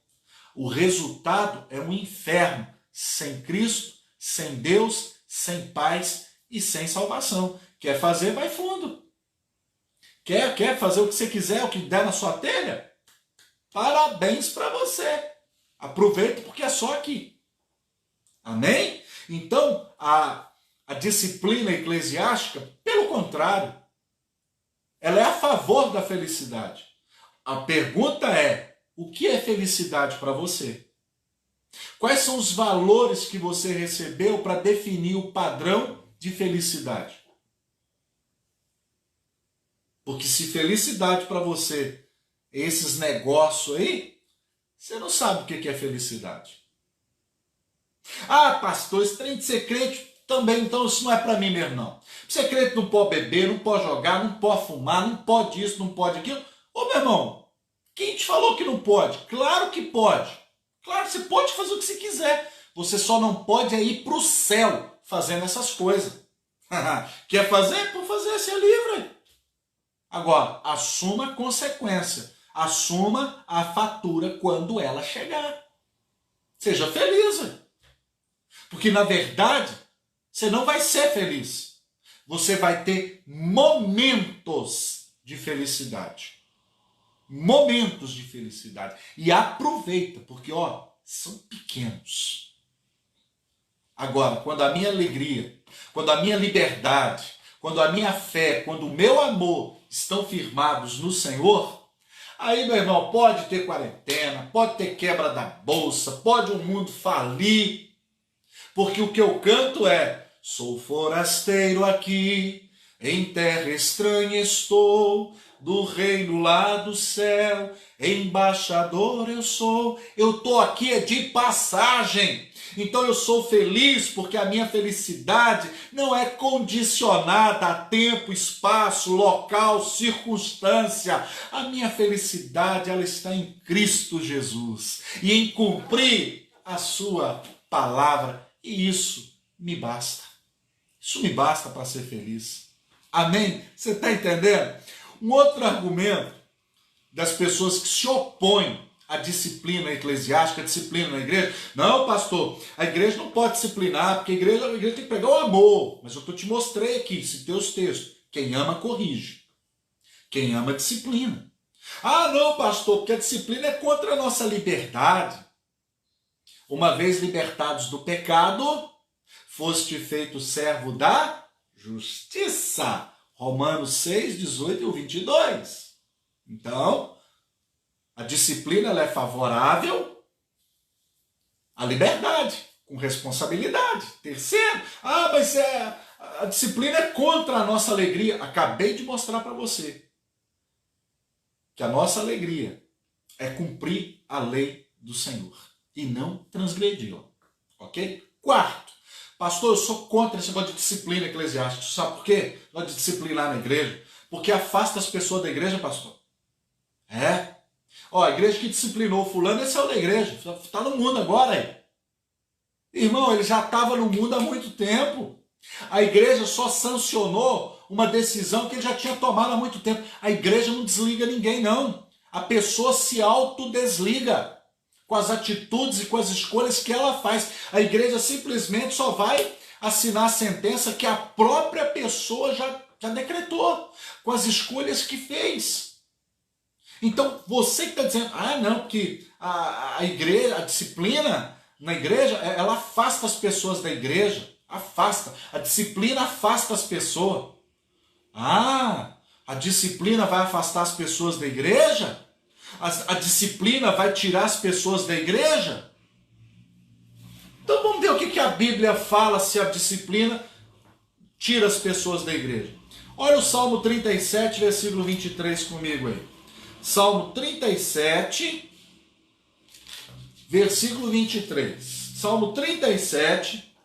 O resultado é um inferno, sem Cristo, sem Deus, sem paz e sem salvação. Quer fazer, vai fundo. Quer fazer o que você quiser, o que der na sua telha? Parabéns para você. Aproveita porque é só aqui. Amém? Então, a disciplina eclesiástica, pelo contrário, ela é a favor da felicidade. A pergunta é, o que é felicidade para você? Quais são os valores que você recebeu para definir o padrão de felicidade? Porque se felicidade para você é esses negócios aí, você não sabe o que é felicidade. Ah, pastor, esse trem de ser crente também, então isso não é para mim mesmo, não. Ser crente não pode beber, não pode jogar, não pode fumar, não pode isso, não pode aquilo. Ô, meu irmão, quem te falou que não pode? Claro que pode. Claro, você pode fazer o que você quiser. Você só não pode ir para o céu fazendo essas coisas. Quer fazer? Pode fazer, você é livre. Agora, assuma a consequência. Assuma a fatura quando ela chegar. Seja feliz. Porque, na verdade, você não vai ser feliz. você vai ter momentos de felicidade. Momentos de felicidade. E aproveita, porque são pequenos. Agora, quando a minha alegria, quando a minha liberdade, quando a minha fé, quando o meu amor estão firmados no Senhor, aí, meu irmão, pode ter quarentena, pode ter quebra da bolsa, pode o mundo falir, porque o que eu canto é: sou forasteiro aqui, em terra estranha estou, do reino lá do céu, embaixador eu sou. Eu estou aqui é de passagem. Então eu sou feliz porque a minha felicidade não é condicionada a tempo, espaço, local, circunstância. A minha felicidade, ela está em Cristo Jesus e em cumprir a sua palavra. E isso me basta. Isso me basta para ser feliz. Amém? Você está entendendo? Um outro argumento das pessoas que se opõem à disciplina eclesiástica, a disciplina na igreja: não, pastor, a igreja não pode disciplinar, porque a igreja tem que pegar o amor. Mas eu te mostrei aqui, citei os textos: quem ama corrige, quem ama disciplina. Ah, não, pastor, porque a disciplina é contra a nossa liberdade. Uma vez libertados do pecado, foste feito servo da justiça. Romanos 6, 18 e 22. Então, a disciplina ela é favorável à liberdade, com responsabilidade. Terceiro, mas a disciplina é contra a nossa alegria. Acabei de mostrar para você que a nossa alegria é cumprir a lei do Senhor e não transgredi-la. Ok? Quarto, pastor, eu sou contra esse negócio de disciplina eclesiástica. Sabe por quê? Negócio de disciplinar na igreja. Porque afasta as pessoas da igreja, pastor. A igreja que disciplinou fulano, esse é o da igreja. Está no mundo agora aí. Irmão, ele já estava no mundo há muito tempo. A igreja só sancionou uma decisão que ele já tinha tomado há muito tempo. A igreja não desliga ninguém, não. A pessoa se autodesliga com as atitudes e com as escolhas que ela faz. A igreja simplesmente só vai assinar a sentença que a própria pessoa já decretou, com as escolhas que fez. Então, você que está dizendo: não, porque a igreja, a disciplina na igreja, ela afasta as pessoas da igreja, afasta. A disciplina afasta as pessoas. A disciplina vai afastar as pessoas da igreja? A disciplina vai tirar as pessoas da igreja? Então vamos ver o que a Bíblia fala se a disciplina tira as pessoas da igreja. Olha o Salmo 37, versículo 23 comigo aí. Salmo 37, versículo 23. Salmo 37,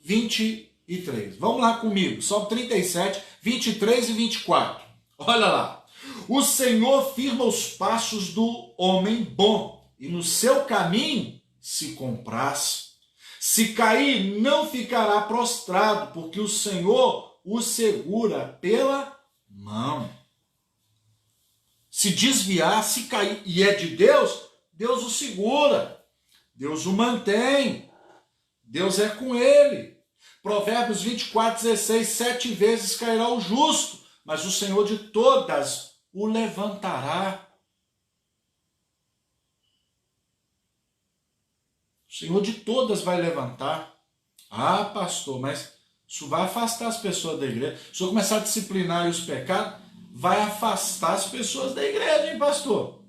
23. Vamos lá comigo. Salmo 37, 23 e 24. Olha lá. O Senhor firma os passos do homem bom, e no seu caminho se compraz. Se cair, não ficará prostrado, porque o Senhor o segura pela mão. Se desviar, se cair, e é de Deus, Deus o segura, Deus o mantém, Deus é com ele. Provérbios 24, 16, 7 vezes cairá o justo, mas o Senhor de todas o levantará. O Senhor de todas vai levantar. Ah, pastor, mas isso vai afastar as pessoas da igreja. Se eu começar a disciplinar os pecados, vai afastar as pessoas da igreja, hein, pastor?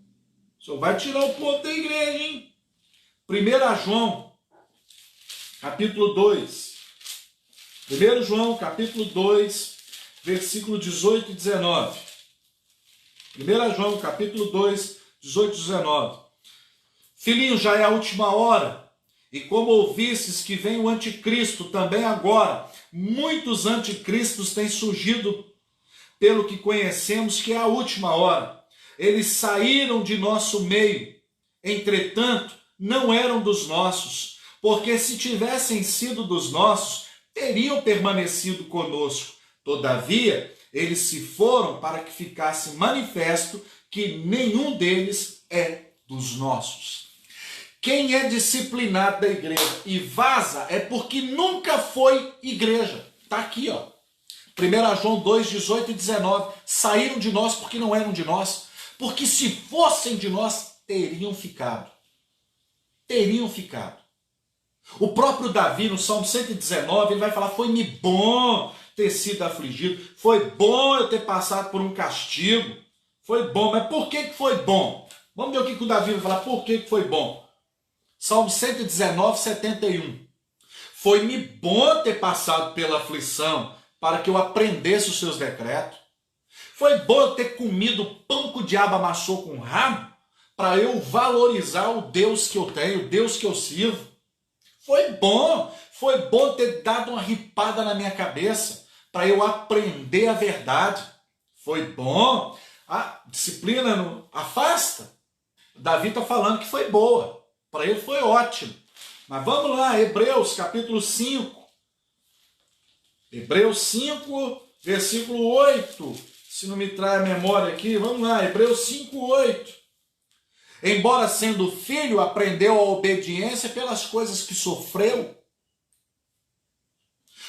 O senhor vai tirar o povo da igreja, hein? 1 João, capítulo 2. 1 João, capítulo 2, versículo 18 e 19. 1 João, capítulo 2, 18 e 19. Filhinho, já é a última hora. E como ouvistes que vem o anticristo, também agora, muitos anticristos têm surgido, pelo que conhecemos que é a última hora. Eles saíram de nosso meio, entretanto, não eram dos nossos, porque se tivessem sido dos nossos, teriam permanecido conosco. Todavia, eles se foram para que ficasse manifesto que nenhum deles é dos nossos. Quem é disciplinado da igreja e vaza é porque nunca foi igreja. Está aqui, ó. 1 João 2, 18 e 19. Saíram de nós porque não eram de nós. Porque se fossem de nós, teriam ficado. Teriam ficado. O próprio Davi, no Salmo 119, ele vai falar: foi-me bom ter sido afligido. Foi bom eu ter passado por um castigo. Foi bom. Mas por que foi bom? Vamos ver o que o Davi vai falar. Por que foi bom? Salmo 119, 71. Foi-me bom ter passado pela aflição, para que eu aprendesse os seus decretos. Foi bom eu ter comido o pão que o diabo amassou com o rabo, para eu valorizar o Deus que eu tenho, o Deus que eu sirvo. Foi bom ter dado uma ripada na minha cabeça, para eu aprender a verdade. Foi bom. A disciplina não afasta. Davi está falando que foi boa. Para ele foi ótimo. Mas vamos lá, Hebreus capítulo 5. Hebreus 5, versículo 8. Se não me trai a memória aqui, vamos lá, Hebreus 5, 8. Embora sendo filho, aprendeu a obediência pelas coisas que sofreu.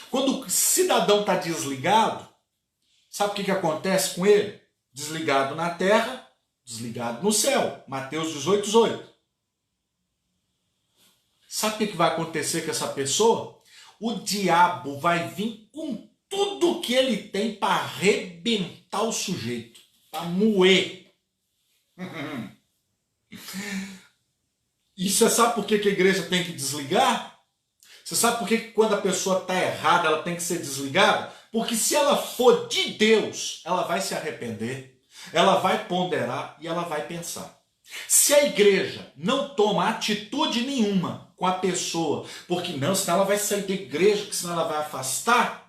Quando o cidadão está desligado, sabe o que acontece com ele? Desligado na terra, desligado no céu. Mateus 18, 18. Sabe o que vai acontecer com essa pessoa? O diabo vai vir com tudo que ele tem para arrebentar o sujeito, para moer. E você sabe por que a igreja tem que desligar? Você sabe por que quando a pessoa está errada ela tem que ser desligada? Porque se ela for de Deus, ela vai se arrepender, ela vai ponderar e ela vai pensar. Se a igreja não toma atitude nenhuma com a pessoa, porque não, senão ela vai sair da igreja, porque senão ela vai afastar,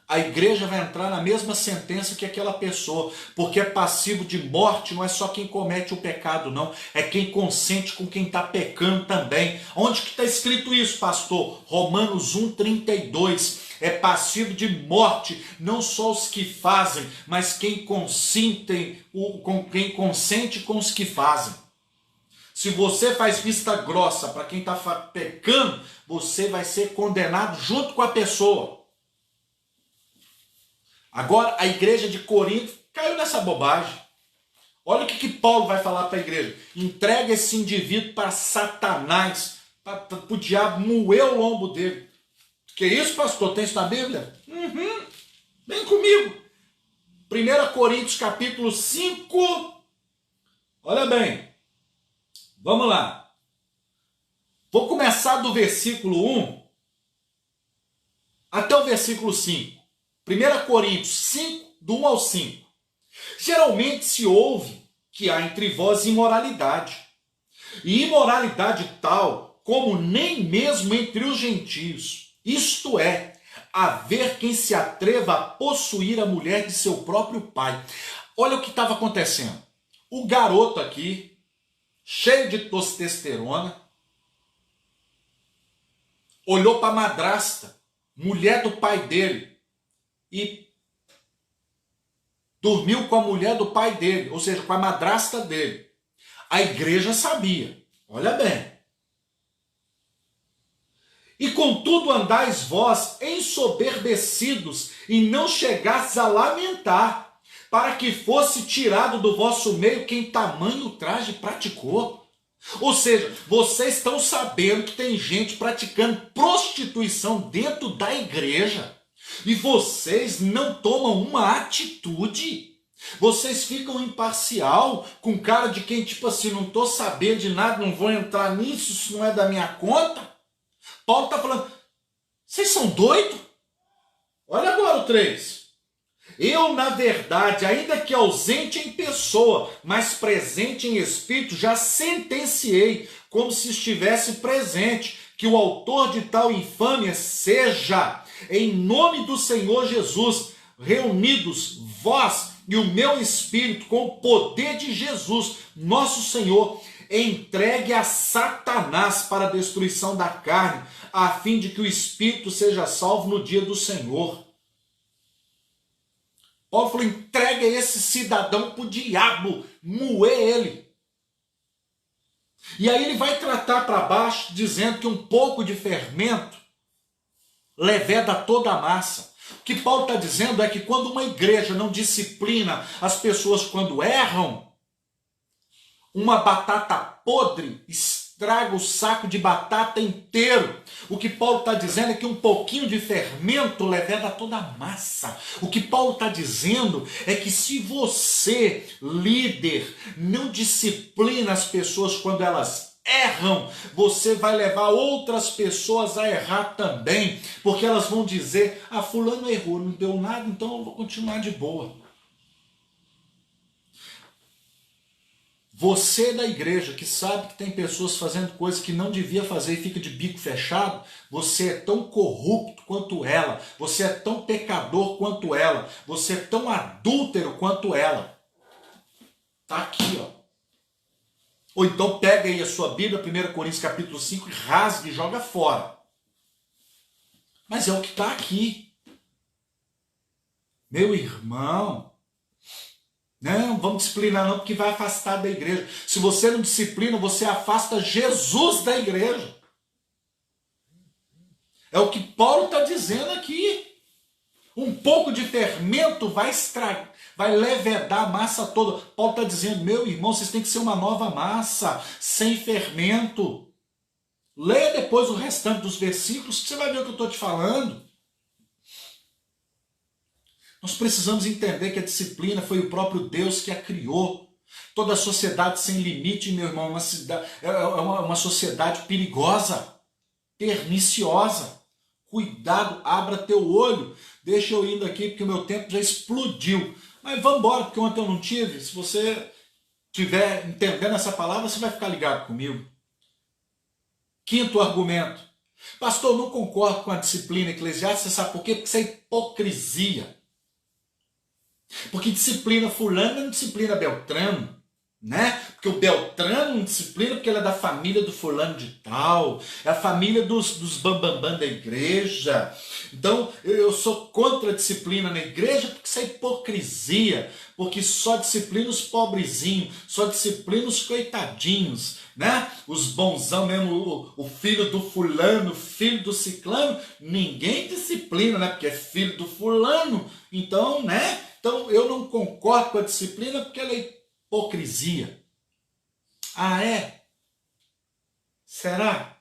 a igreja vai entrar na mesma sentença que aquela pessoa, porque é passivo de morte, não é só quem comete o pecado, não, é quem consente com quem está pecando também. Onde que está escrito isso, pastor? Romanos 1,32. É passivo de morte, não só os que fazem, mas quem consente com os que fazem. Se você faz vista grossa para quem está pecando, você vai ser condenado junto com a pessoa. Agora, a igreja de Corinto caiu nessa bobagem. Olha o que Paulo vai falar para a igreja. Entrega esse indivíduo para Satanás, para o diabo moer o lombo dele. Que isso, pastor? Tem isso na Bíblia? Vem comigo. 1 Coríntios capítulo 5. Olha bem. Vamos lá. Vou começar do versículo 1 até o versículo 5. 1 Coríntios 5, do 1 ao 5. Geralmente se ouve que há entre vós imoralidade. E imoralidade tal como nem mesmo entre os gentios. Isto é, haver quem se atreva a possuir a mulher de seu próprio pai. Olha o que estava acontecendo. O garoto aqui, cheio de testosterona, olhou para a madrasta, mulher do pai dele, e dormiu com a mulher do pai dele, ou seja, com a madrasta dele. A igreja sabia, olha bem. E contudo andais vós ensoberbecidos, e não chegastes a lamentar, para que fosse tirado do vosso meio quem tamanho ultraje praticou. Ou seja, vocês estão sabendo que tem gente praticando prostituição dentro da igreja, e vocês não tomam uma atitude. Vocês ficam imparcial, com cara de quem tipo assim, não estou sabendo de nada, não vou entrar nisso, isso não é da minha conta. Paulo está falando, vocês são doidos? Olha agora o 3. Eu, na verdade, ainda que ausente em pessoa, mas presente em espírito, já sentenciei, como se estivesse presente, que o autor de tal infâmia seja, em nome do Senhor Jesus, reunidos vós e o meu espírito com o poder de Jesus, nosso Senhor, entregue a Satanás para a destruição da carne, a fim de que o espírito seja salvo no dia do Senhor. Paulo falou, entregue esse cidadão para o diabo, moer ele. E aí ele vai tratar para baixo, dizendo que um pouco de fermento leveda toda a massa. O que Paulo está dizendo é que quando uma igreja não disciplina as pessoas quando erram, uma batata podre estraga o saco de batata inteiro. O que Paulo está dizendo é que um pouquinho de fermento leveda toda a massa. O que Paulo está dizendo é que se você, líder, não disciplina as pessoas quando elas erram, você vai levar outras pessoas a errar também, porque elas vão dizer, fulano errou, não deu nada, então eu vou continuar de boa. Você da igreja que sabe que tem pessoas fazendo coisas que não devia fazer e fica de bico fechado, você é tão corrupto quanto ela, você é tão pecador quanto ela, você é tão adúltero quanto ela. Tá aqui, ó. Ou então pega aí a sua Bíblia, 1 Coríntios capítulo 5, e rasga e joga fora. Mas é o que está aqui. Meu irmão, não vamos disciplinar não, porque vai afastar da igreja. Se você não disciplina, você afasta Jesus da igreja. É o que Paulo está dizendo aqui. Um pouco de fermento vai estragar, vai levedar a massa toda. Paulo está dizendo, meu irmão, vocês têm que ser uma nova massa, sem fermento. Leia depois o restante dos versículos, que você vai ver o que eu estou te falando. Nós precisamos entender que a disciplina foi o próprio Deus que a criou. Toda a sociedade sem limite, meu irmão, é uma sociedade perigosa, perniciosa. Cuidado, abra teu olho. Deixa eu indo aqui, porque o meu tempo já explodiu. Mas vamos embora, porque ontem eu não tive. Se você estiver entendendo essa palavra, você vai ficar ligado comigo. Quinto argumento. Pastor, eu não concordo com a disciplina eclesiástica, você sabe por quê? Porque isso é hipocrisia. Porque disciplina fulano não disciplina Beltrano, né? Porque o Beltrano não disciplina porque ele é da família do fulano de tal, é a família dos bambambam da igreja. Então eu sou contra a disciplina na igreja porque isso é hipocrisia, porque só disciplina os pobrezinhos, só disciplina os coitadinhos, né? Os bonzão mesmo, o filho do fulano, filho do ciclano, ninguém disciplina, né? Porque é filho do fulano, então, né? Então eu não concordo com a disciplina porque ela é hipocrisia. Ah, é? Será?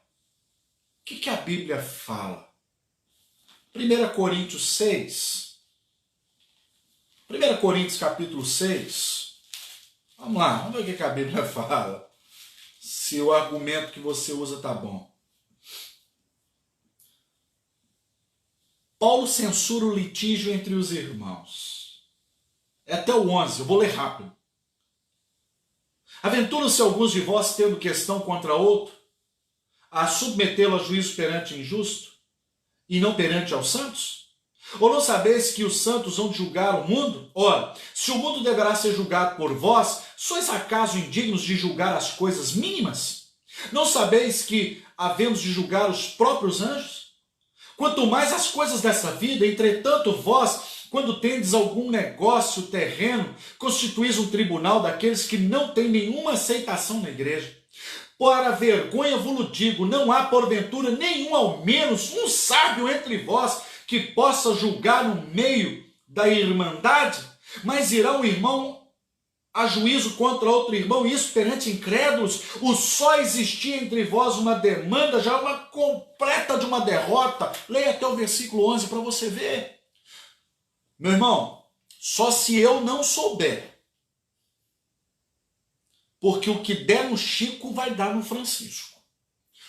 O que a Bíblia fala? 1 Coríntios 6. 1 Coríntios capítulo 6. Vamos lá, vamos ver o que a Bíblia fala. Se o argumento que você usa está bom. Paulo censura o litígio entre os irmãos. É até o 11, eu vou ler rápido. Aventuram-se alguns de vós, tendo questão contra outro, a submetê-lo a juízo perante o injusto, e não perante aos santos? Ou não sabeis que os santos vão julgar o mundo? Ora, se o mundo deverá ser julgado por vós, sois acaso indignos de julgar as coisas mínimas? Não sabeis que havemos de julgar os próprios anjos? Quanto mais as coisas dessa vida, entretanto vós, quando tendes algum negócio terreno, constituís um tribunal daqueles que não têm nenhuma aceitação na igreja. Para vergonha vos digo, não há porventura nenhum, ao menos um sábio entre vós, que possa julgar no meio da irmandade, mas irá um irmão a juízo contra outro irmão, e isso perante incrédulos. O só existir entre vós uma demanda, já é uma completa de uma derrota. Leia até o versículo 11 para você ver. Meu irmão, só se eu não souber. Porque o que der no Chico vai dar no Francisco.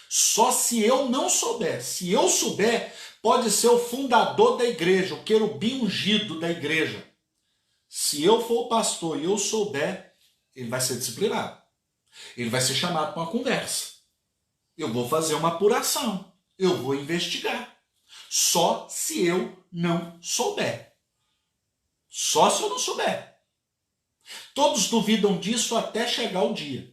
Só se eu não souber. Se eu souber, pode ser o fundador da igreja, o querubim ungido da igreja. Se eu for o pastor e eu souber, ele vai ser disciplinado. Ele vai ser chamado para uma conversa. Eu vou fazer uma apuração. Eu vou investigar. Só se eu não souber. Só se eu não souber. Todos duvidam disso até chegar o dia.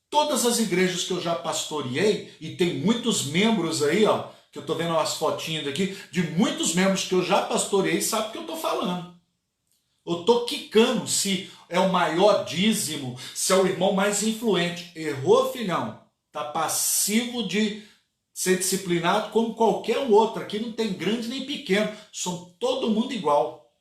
Todas as igrejas que eu já pastoreei, e tem muitos membros aí, ó, que eu estou vendo umas fotinhas aqui, de muitos membros que eu já pastoreei, sabe o que eu estou falando. Eu estou quicando se é o maior dízimo, se é o irmão mais influente. Errou, filhão. Está passivo de ser disciplinado como qualquer outro. Aqui não tem grande nem pequeno, são todo mundo igual.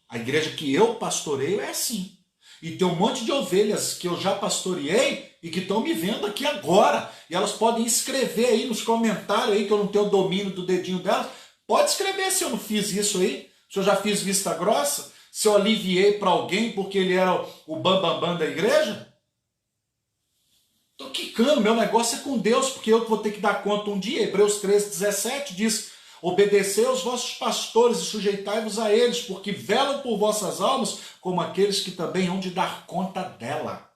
A igreja que eu pastoreio é assim. E tem um monte de ovelhas que eu já pastoreei e que estão me vendo aqui agora. E elas podem escrever aí nos comentários aí, que eu não tenho o domínio do dedinho delas. Pode escrever se eu não fiz isso aí, se eu já fiz vista grossa, se eu aliviei para alguém porque ele era o bambambam da igreja. Estou quicando, meu negócio é com Deus, porque eu vou ter que dar conta um dia. Hebreus 13:17 diz: obedecei aos vossos pastores e sujeitai-vos a eles, porque velam por vossas almas, como aqueles que também hão de dar conta dela.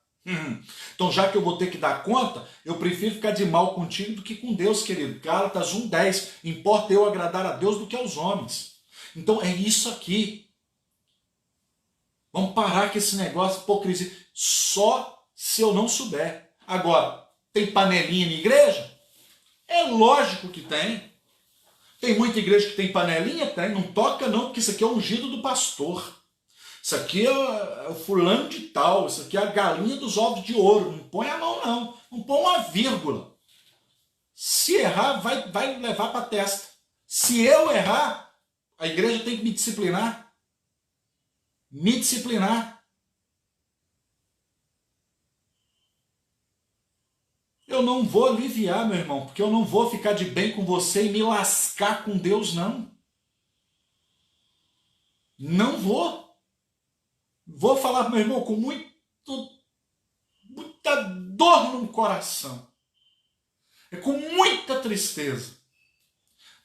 Então, já que eu vou ter que dar conta, eu prefiro ficar de mal contigo do que com Deus, querido. Gálatas 1:10, importa eu agradar a Deus do que aos homens. Então, é isso aqui. Vamos parar com esse negócio de hipocrisia. Só se eu não souber. Agora, tem panelinha na igreja? É lógico que tem. Tem muita igreja que tem panelinha? Tem. Não toca não, porque isso aqui é o ungido do pastor. Isso aqui é o fulano de tal. Isso aqui é a galinha dos ovos de ouro. Não põe a mão não. Não põe uma vírgula. Se errar, vai levar para a testa. Se eu errar, a igreja tem que me disciplinar. Me disciplinar. Eu não vou aliviar, meu irmão, porque eu não vou ficar de bem com você e me lascar com Deus, não. Não vou. Vou falar, meu irmão, com muita dor no coração. É com muita tristeza.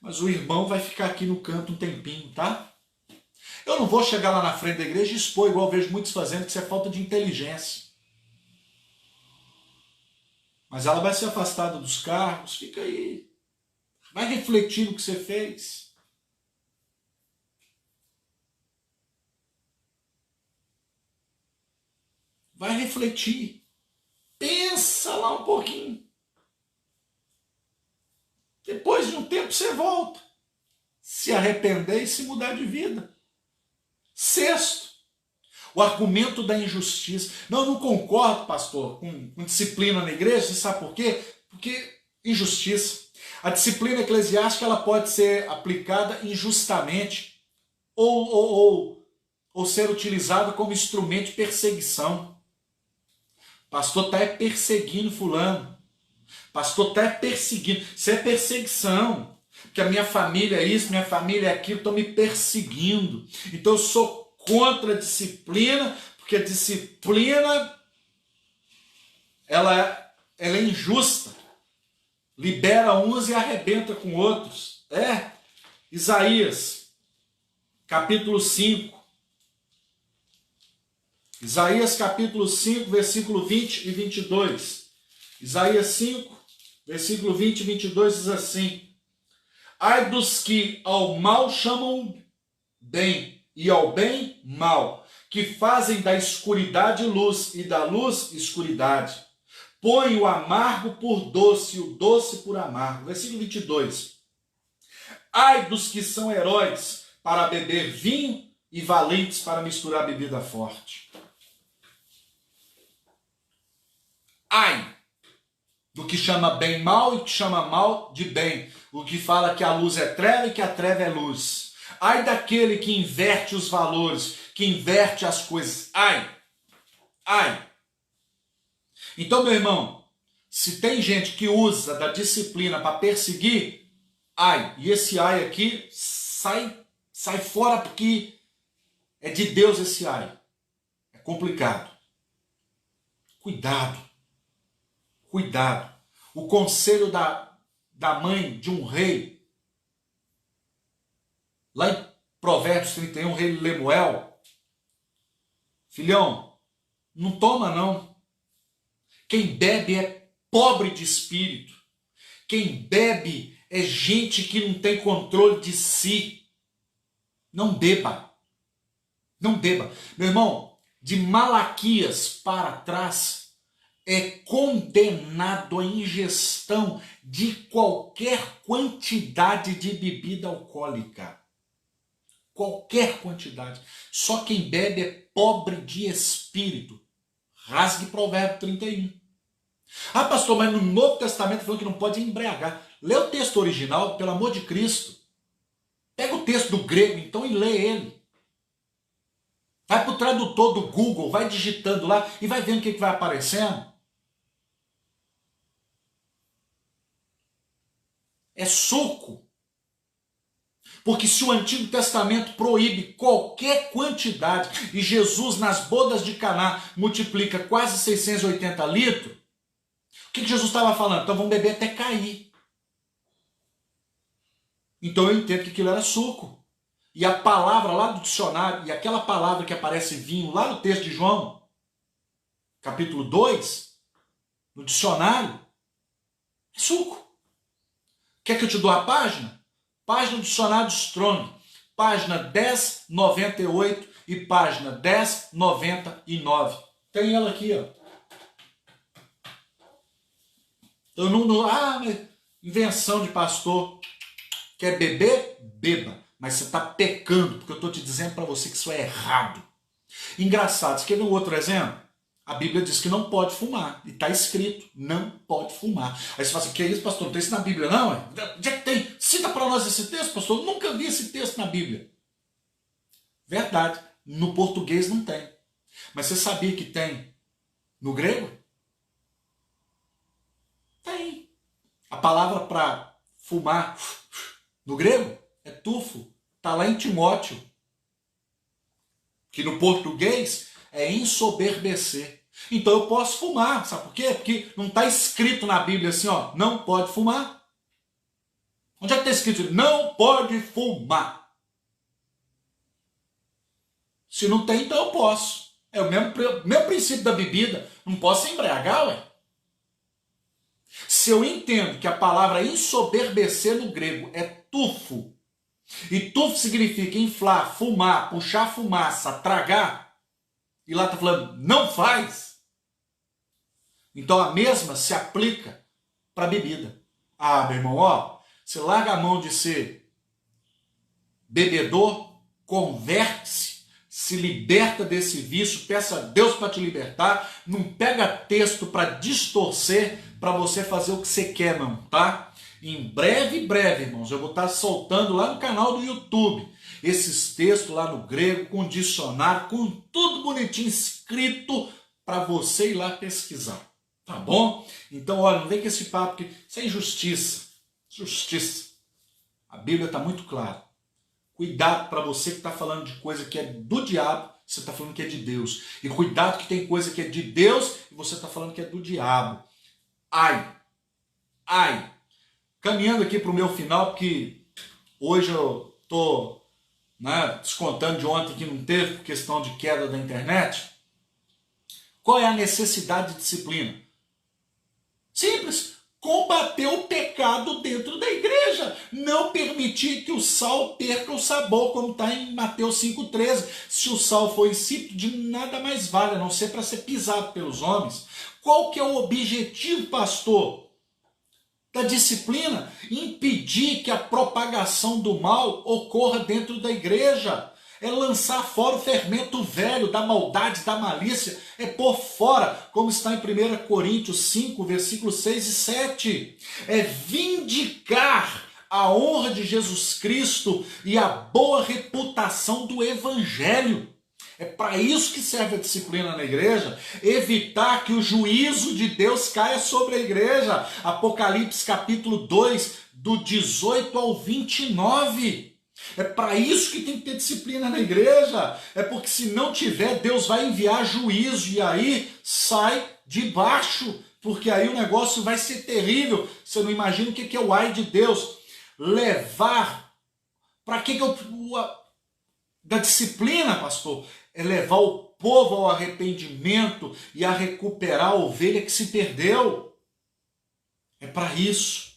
Mas o irmão vai ficar aqui no canto um tempinho, tá? Eu não vou chegar lá na frente da igreja e expor, igual eu vejo muitos fazendo, que isso é falta de inteligência. Mas ela vai ser afastada dos cargos, fica aí. Vai refletir no que você fez. Vai refletir. Pensa lá um pouquinho. Depois de um tempo você volta. Se arrepender e se mudar de vida. Sexto, o argumento da injustiça. Não, eu não concordo, pastor, com disciplina na igreja. Você sabe por quê? Porque injustiça. A disciplina eclesiástica ela pode ser aplicada injustamente ou ser utilizada como instrumento de perseguição. Pastor está perseguindo fulano. Pastor está perseguindo. Isso é perseguição. Porque a minha família é isso, minha família é aquilo, estão me perseguindo. Então eu sou contra a disciplina, porque a disciplina ela é injusta. Libera uns e arrebenta com outros. Isaías, capítulo 5. Isaías, capítulo 5, versículo 20 e 22. Isaías 5, versículo 20 e 22 diz assim: ai dos que ao mal chamam bem, e ao bem, mal, que fazem da escuridade luz e da luz escuridade. Põe o amargo por doce e o doce por amargo. Versículo 22. Ai dos que são heróis para beber vinho e valentes para misturar bebida forte. Ai do que chama bem mal e que chama mal de bem. O que fala que a luz é treva e que a treva é luz. Ai daquele que inverte os valores, que inverte as coisas. Ai. Ai. Então, meu irmão, se tem gente que usa da disciplina para perseguir, ai. E esse ai aqui sai fora porque é de Deus esse ai. É complicado. Cuidado. Cuidado. O conselho da mãe de um rei, lá em Provérbios 31, o rei Lemuel: filhão, não toma não. Quem bebe é pobre de espírito. Quem bebe é gente que não tem controle de si. Não beba. Não beba. Meu irmão, de Malaquias para trás, é condenado a ingestão de qualquer quantidade de bebida alcoólica. Qualquer quantidade. Só quem bebe é pobre de espírito. Rasgue Provérbio 31. Ah, pastor, mas no Novo Testamento falou que não pode embriagar. Lê o texto original, pelo amor de Cristo. Pega o texto do grego, então, e lê ele. Vai para o tradutor do Google, vai digitando lá e vai vendo o que vai aparecendo. É suco. Porque se o Antigo Testamento proíbe qualquer quantidade e Jesus nas bodas de Caná multiplica quase 680 litros, o que Jesus estava falando? Então vamos beber até cair. Então eu entendo que aquilo era suco. E a palavra lá do dicionário, e aquela palavra que aparece vinho lá no texto de João, capítulo 2, no dicionário, é suco. Quer que eu te dou a página? Página do dicionário Strong, página 1098 e página 1099. Tem ela aqui, ó. Eu mas invenção de pastor. Quer beber? Beba. Mas você está pecando, porque eu estou te dizendo para você que isso é errado. Engraçado, você quer ver um outro exemplo? A Bíblia diz que não pode fumar. E está escrito, não pode fumar. Aí você fala assim, que é isso, pastor? Não tem isso na Bíblia, não? Onde é que tem? Cita para nós esse texto, pastor. Eu nunca vi esse texto na Bíblia. Verdade. No português não tem. Mas você sabia que tem no grego? Tem. A palavra para fumar no grego é tufo. Está lá em Timóteo. Que no português é ensoberbecer. Então eu posso fumar, sabe por quê? Porque não está escrito na Bíblia assim, ó, não pode fumar. Onde é que está escrito? Não pode fumar. Se não tem, então eu posso. É o mesmo princípio da bebida. Não posso embriagar, ué. Se eu entendo que a palavra ensoberbecer no grego é tufo, e tufo significa inflar, fumar, puxar fumaça, tragar, e lá está falando, não faz. Então a mesma se aplica para a bebida. Ah, meu irmão, ó, você larga a mão de ser bebedor, converte-se, se liberta desse vício, peça a Deus para te libertar, não pega texto para distorcer, para você fazer o que você quer, não, tá? Em breve, irmãos, eu vou estar soltando lá no canal do YouTube esses textos lá no grego, com dicionário, com tudo bonitinho escrito para você ir lá pesquisar. Tá bom? Então, olha, não vem com esse papo que isso é injustiça. Justiça. A Bíblia está muito clara. Cuidado para você que está falando de coisa que é do diabo, você está falando que é de Deus. E cuidado que tem coisa que é de Deus e você está falando que é do diabo. Ai! Ai! Caminhando aqui para o meu final, porque hoje eu estou descontando de ontem que não teve por questão de queda da internet. Qual é a necessidade de disciplina? Simples. Combater o pecado dentro da igreja. Não permitir que o sal perca o sabor, como está em Mateus 5,13. Se o sal for insípido, de nada mais vale, a não ser para ser pisado pelos homens. Qual que é o objetivo, pastor, da disciplina? Impedir que a propagação do mal ocorra dentro da igreja. É lançar fora o fermento velho da maldade, da malícia, é pôr fora, como está em 1 Coríntios 5, versículos 6 e 7. É vindicar a honra de Jesus Cristo e a boa reputação do Evangelho. É para isso que serve a disciplina na igreja, evitar que o juízo de Deus caia sobre a igreja. Apocalipse capítulo 2, do 18 ao 29. É para isso que tem que ter disciplina na igreja. É porque se não tiver, Deus vai enviar juízo e aí sai de baixo. Porque aí o negócio vai ser terrível. Você não imagina o que é o ai de Deus. Levar. Para que eu... Da disciplina, pastor, é levar o povo ao arrependimento e a recuperar a ovelha que se perdeu. É para isso.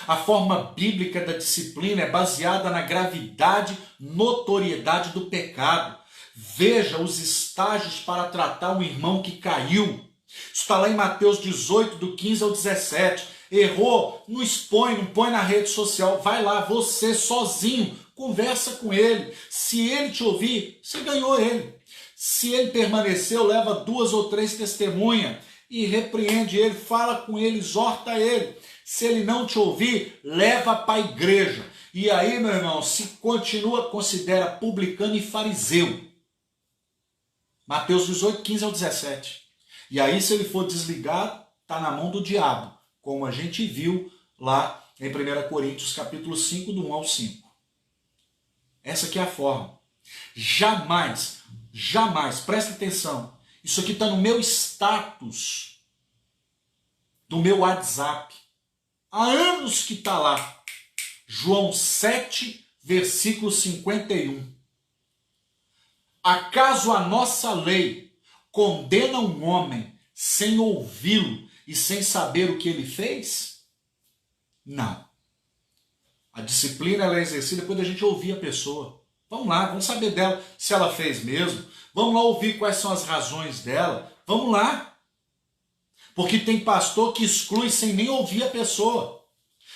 A forma bíblica da disciplina é baseada na gravidade, notoriedade do pecado. Veja os estágios para tratar um irmão que caiu. Isso está lá em Mateus 18, do 15 ao 17. Errou, não expõe, não põe na rede social. Vai lá, você sozinho, conversa com ele. Se ele te ouvir, você ganhou ele. Se ele permaneceu, leva 2 ou 3 testemunhas. e repreende ele, fala com ele, exorta ele. Se ele não te ouvir, leva para a igreja. E aí, meu irmão, se continua, considera publicano e fariseu. Mateus 18, 15 ao 17. E aí, se ele for desligado, está na mão do diabo, como a gente viu lá em 1 Coríntios capítulo 5, do 1 ao 5. Essa aqui é a forma. Jamais, jamais, presta atenção, isso aqui está no meu status do meu WhatsApp. Há anos que está lá. João 7, versículo 51. Acaso a nossa lei condena um homem sem ouvi-lo e sem saber o que ele fez? Não. A disciplina ela é exercida depois da gente ouvir a pessoa. Vamos lá, vamos saber dela se ela fez mesmo. Vamos lá ouvir quais são as razões dela. Vamos lá. Porque tem pastor que exclui sem nem ouvir a pessoa.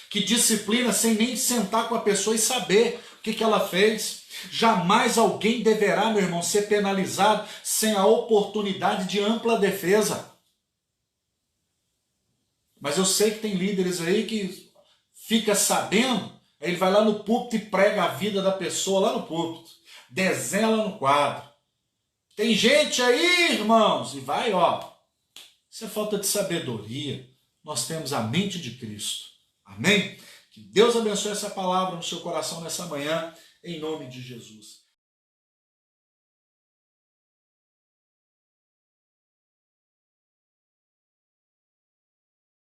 Que disciplina sem nem sentar com a pessoa e saber o que ela fez. Jamais alguém deverá, meu irmão, ser penalizado sem a oportunidade de ampla defesa. Mas eu sei que tem líderes aí que fica sabendo, aí ele vai lá no púlpito e prega a vida da pessoa lá no púlpito. Desenha ela no quadro. Tem gente aí, irmãos, e vai, ó. Isso é falta de sabedoria. Nós temos a mente de Cristo. Amém? Que Deus abençoe essa palavra no seu coração nessa manhã, em nome de Jesus.